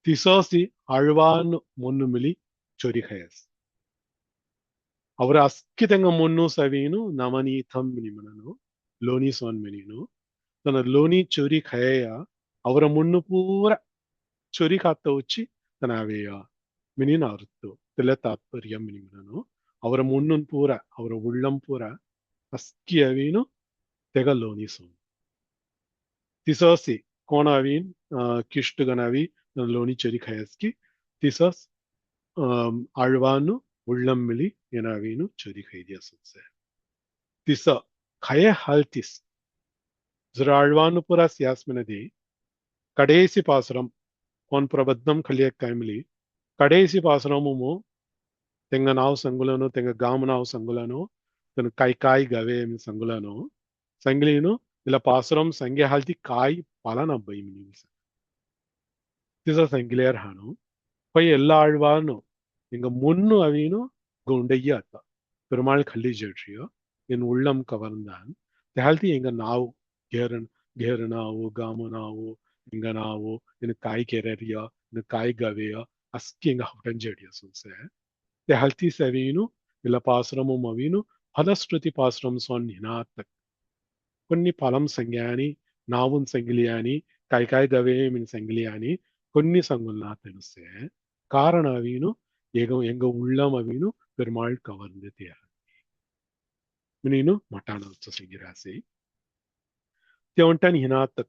ತಿಸೋಸಿ ಅಳ್ವಾನು ಮುನ್ನು ಮಿಲಿ ಚೊರಿ ಖಯಸ್ ಅವರ ಅಸ್ಕಿತಂಗ ಮುನ್ನು ಸವೀನು ನಮನೀಥಂ ಮಿನಿಮನನು ಲೋನಿ ಸೋನ್ ಮಿನಿನು ತನ್ನ ಲೋನಿ ಚೊರಿ ಖಯಯ ಅವರ ಮುನ್ನು ಪೂರ ಚೊರಿ ಕಾತ್ತ ಉಚ್ಚಿ ತನಾವೇಯ ಮಿನಿನ ಅರ್ಥ ತೆಲ ತಾತ್ಪರ್ಯ ಮಿನಿಮನನು ಅವರ ಮುನ್ನನ್ ಪೂರ ಅವರ ಉಳ್ಳಂ ಪೂರ ಅಸ್ಕಿ ಅವೀನು ತೆಗ ಲೋನಿ ಸೋನ್ ತಿಸೋಸಿ ಕೋಣಾವೀನ್ ಕಿಷ್ಟುಗನವಿ ಲೋನಿ ಚೊರಿ ಖಯಸ್ಕಿ ತಿಸಸ್ ಆಳ್ವಾನು ಉಳ್ಳಂ ಮಿಲಿ ಎನಾವೀನು ಚೊರಿ ಖೈದಿಯ ಸುತ್ಸೆ ತಿಸ ಖಯ ಹಲ್ತಿಸ್ ಜರ ಆಳ್ವಾನು ಪುರ ಸಿಯಾಸ್ಮಿನದಿ ಕಡೇಸಿ ಪಾಸುರಂ ಕೋನ್ ಪ್ರಬದ್ಧಂ ಖಲಿಯ ಕೈಮಿಲಿ ಕಡೇಸಿ ಪಾಸುರಮು ತೆಂಗ ನಾವು ಸಂಗುಲನು ತೆಂಗ ಗಾಮ ನಾವು ಸಂಗುಲನು ತನ್ನ ಕಾಯಿ ಗವೆ ಸಂಗುಲನು ಸಂಗಿಲೀನು ಇಲ್ಲ ಪಾಸುರಂ ಸಂಗೆ ಹಾಲ್ತಿ ಕಾಯಿ ಪಾಲನ ಬೈ ಮಿನಿಮಿಸ ತಿಸ ಸಂಗಿಲೇರ್ ಹಾನು ಪೈ ಎಲ್ಲ ಆಳ್ವಾನು எங்க முன்னு அவீனும் குண்டையா அத்தா பெருமாள் கல்லி ஜெட்ரியோ என் உள்ளம் கவர்ந்தான் தேழ்த்தி எங்க நாவு கேரனாவோ காமனாவோ எங்க நாவோ எனக்கு காய் கேரியா எனக்கு காய் கவையா அஸ்கி எங்க ஹுட்டஞ்செடியா சுன்சே தேழ்த்தி சவீனும் இல்ல பாசுரமும் அவீனும் பலஸ்ருதி பாசுரம் சொன்னினாத்த కొన్ని ఫలం సంజ్ఞాని నావున్ సంగిలియాని కాయకాయ గవే మిన్ సంగిలియాని కొన్ని సంగుల్నా తెలుసే కారణ అవీను எங்க உள்ளம் அவீனு பெருமாள் கவர்ந்து தேர் மினினு மட்டான செய்கிறாசே தேவன்டன் ஹினாத்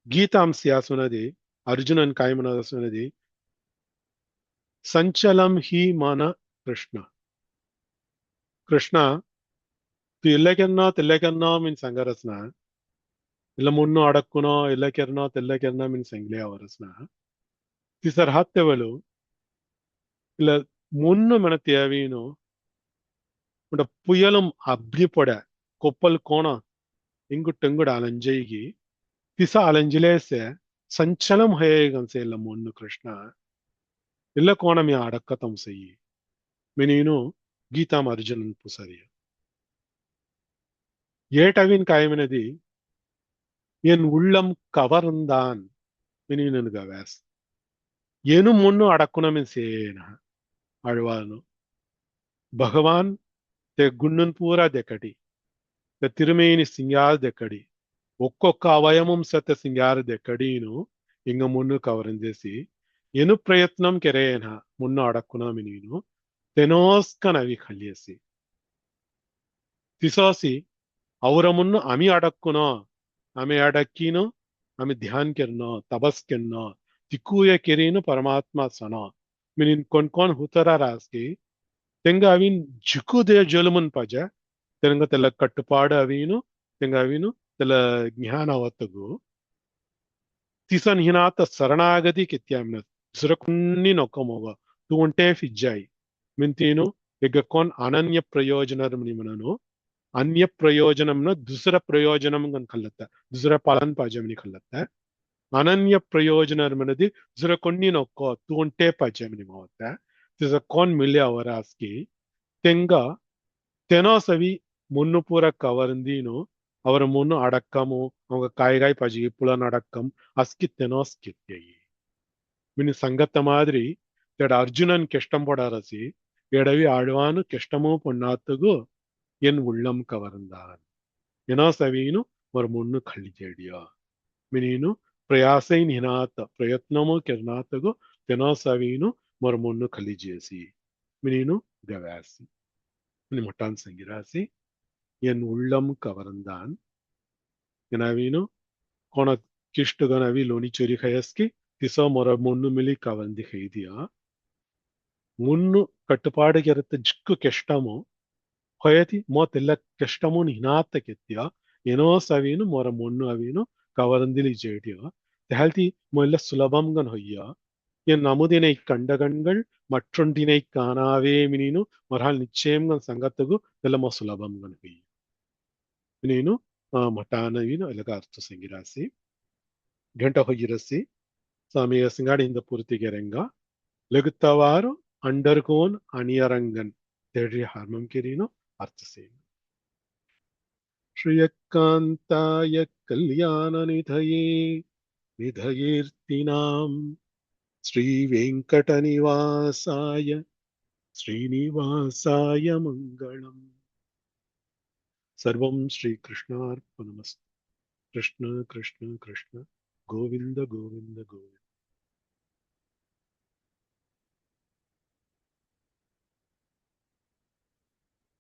ಗೀತಾಂಸ್ಯಾಸುನದಿ ಅರ್ಜುನನ್ ಕಾಯಮನಸುನದಿ ಸಂಚಲಂ ಹಿ ಮನ ಕೃಷ್ಣ ಕೃಷ್ಣ ತು ಇಲ್ಲಕೆನ್ನೋ ಮಿನ್ ಸಂಗರಸ್ನ ಇಲ್ಲ ಮುನ್ನು ಅಡಕ್ಕುನೋ ಇಲ್ಲಕೆರ್ನೋ ಮಿನ್ ಸಂಗ್ಲೆ ಅವರಸ್ನ ತಿಸರ್ ಹತ್ತೆವಲು இல்ல முன்னு மன தேவையினோ உட புயலும் அப்டிப்பட கொப்பல் கோணம் இங்குட்டு அலைஞ்சைகி திச அலைஞ்சிலேசே சஞ்சலம் ஹேகன்சே இல்ல முன்னு கிருஷ்ணா இல்ல கோணமே அடக்கத்தம் செய்யி மினினு கீதாம் அர்ஜுனன் புசரிய ஏட்டவின் காயமினதி என் உள்ளம் கவர்ந்தான் மினினு கவேஸ் ಏನು ಮುನ್ನು ಅಡಕ್ಕುನಮಿನ್ ಸೇನ ಅಳ್ವಾನು ಭಗವಾನ್ te గుండున్ పూరా దెక్కడి te తిరుమేని సింగార్ దెక్కడి ఒక్కొక్క అవయవం సత సింగార్ దెక్కడీను ఇంగ మున్ను కవరిందేసి ఎను ప్రయత్నం కెరేన మున్ను అడక్కునామి నేను తెనోస్కనవి ఖల్యేసి తిసోసి ಅವರ ಮುನ್ನು ಅಮಿ ಅಡಕ್ಕುನೋ ಆಮೆ ಅಡಕ್ಕಿನೋ ಆಮೆ ಧ್ಯಾನ್ ಕೆರ್ನೋ ತಪಸ್ ಕೆನ್ನೋ திக்குய கெரீனு பரமாத்மா சனா மினின் கொன் ஹுத்தரா ராஸ்கி தெங்க அவின் ஜுக்குதே ஜொலுமுன் பஜ தெங்க தெல கட்டுப்பாடு அவீனு தெங்க அவினு தெல ಜ್ಞಾನವತ್ತಗು ತಿಸನ್ ಹಿನಾತ ಶರಣಾಗತಿ ಕಿತ್ಯಾಮಿನ ಸುರಕುನ್ನಿ ನೊಕ್ಕಮೋಗ ತೂಂಟೆ ಫಿಜ್ಜಾಯಿ ಮಿಂತೀನು ಈಗ ಕೊನ್ ಅನನ್ಯ ಪ್ರಯೋಜನರ ನಿಮನನು ಅನ್ಯ ಪ್ರಯೋಜನಂನ ದುಸರ ಪ್ರಯೋಜನಂ ಗನ್ ಕಲ್ಲತ್ತ ದುಸರ ಪಾಲನ್ ಪಾಜಮಿನಿ ಕಲ್ಲತ್ತ ಅನನ್ಯ ಪ್ರಯೋಜನರ್ಮನದಿ ಜರ కొన్ని నొక్కో తూంటే పజమిని మోత తిజ కొన్ మిలి అవరాస్కి తెంగ తెనోసవి முன்னுப்புற கவர்ந்தீனோ ಅವರ ಮುನ್ನು ಅಡಕ್ಕಮು ಅವಂಗ ಕಾಯಿಗಾಯಿ ಪಜಿ ಪುಳನ್ ಅಡಕ್ಕಂ ಅಸ್ಕಿತ್ತೆನೋ ಅಸ್ಕಿತ್ಯಯಿ మిని సంగత మాదిరి తెడ అర్జునన్ కెష్టం పొడారసి ఎడవి ఆழ்వాను కెష్టము పొన్నాతుగు ఎన్ ఉళ్ళం కవరందాన్ ఎనో సవీను మర మున్ను ఖళిజేడియా మినీను ప్రయాసై నినాత ప్రయత్నము కెర్నాతగు తెనో సవీను మర మున్ను ఖళిజేసి మినీను గవాసి మిని మటాన్ సంగిరాసి ఎన్ ఉళ్ళం కవరందాన్ ఎనవీను కొన కిష్టుగనవి లోని చొరి ఖయస్కి திசோ மொர முன்னு மிலி கவந்தி ஹெய்தியா முன்னு ಕಟ್ಟುಪಾಡಿಗೆರತ್ತ ಜಿಕ್ಕು ಕೆಷ್ಟಮು ಹೊಯತಿ ಮೋತೆಲ್ಲ ಕೆಷ್ಟಮು ಹಿನಾತ್ತ ಕೆತ್ತಿಯ ಏನೋ ಸವೀನು ಮೊರ ಮುನ್ನು ಅವೀನು ಕವರಂದಿಲಿ ಜೇಡಿಯ ತೆಹಲ್ತಿ ಮೊಲ್ಲ ಸುಲಭಂಗನ್ ಹೊಯ್ಯ என் அமுதினை கண்டகண்கள் மற்றொன்றினை காணாவே மினினு மொரால் நிச்சயம்கன் சங்கத்துகு தெல்லமோ சுலபம்கன் ಹೊಯ್ಯ மினினு ಮಟಾನವೀನು ಎಲಗ ಅರ್ಥ ಸಂಗಿರಾಸಿ ಗಂಟ ಹೊಯ್ಯಿರಸಿ ಸಮಯ ಸಿಂಗಾಡಿಯಿಂದ ಪೂರ್ತಿಗೆರೆಂಗ ಲಗುತ್ತವಾರು ಅಂಡರ್ಗೋನ್ ಅಣಿಯರಂಗನ್ ತೆಡ್ರಿ ಹಾರ್ಮಂ ಕಿರೀನು ಅರ್ಥಸೇನು ಶ್ರೀಯಕಾಂತಾಯ ಕಲ್ಯಾಣ ನಿಧಯೇ ನಿಧಯೇರ್ತಿನಾಂ ಶ್ರೀ ವೆಂಕಟ ನಿವಾಸಾಯ ಶ್ರೀನಿವಾಸಾಯ ಮಂಗಳಂ ಸರ್ವಂ ಶ್ರೀ ಕೃಷ್ಣಾರ್ಪಣಮಸ್ತು ಕೃಷ್ಣ ಕೃಷ್ಣ ಕೃಷ್ಣ ಗೋವಿಂದ ಗೋವಿಂದ ಗೋವಿಂದ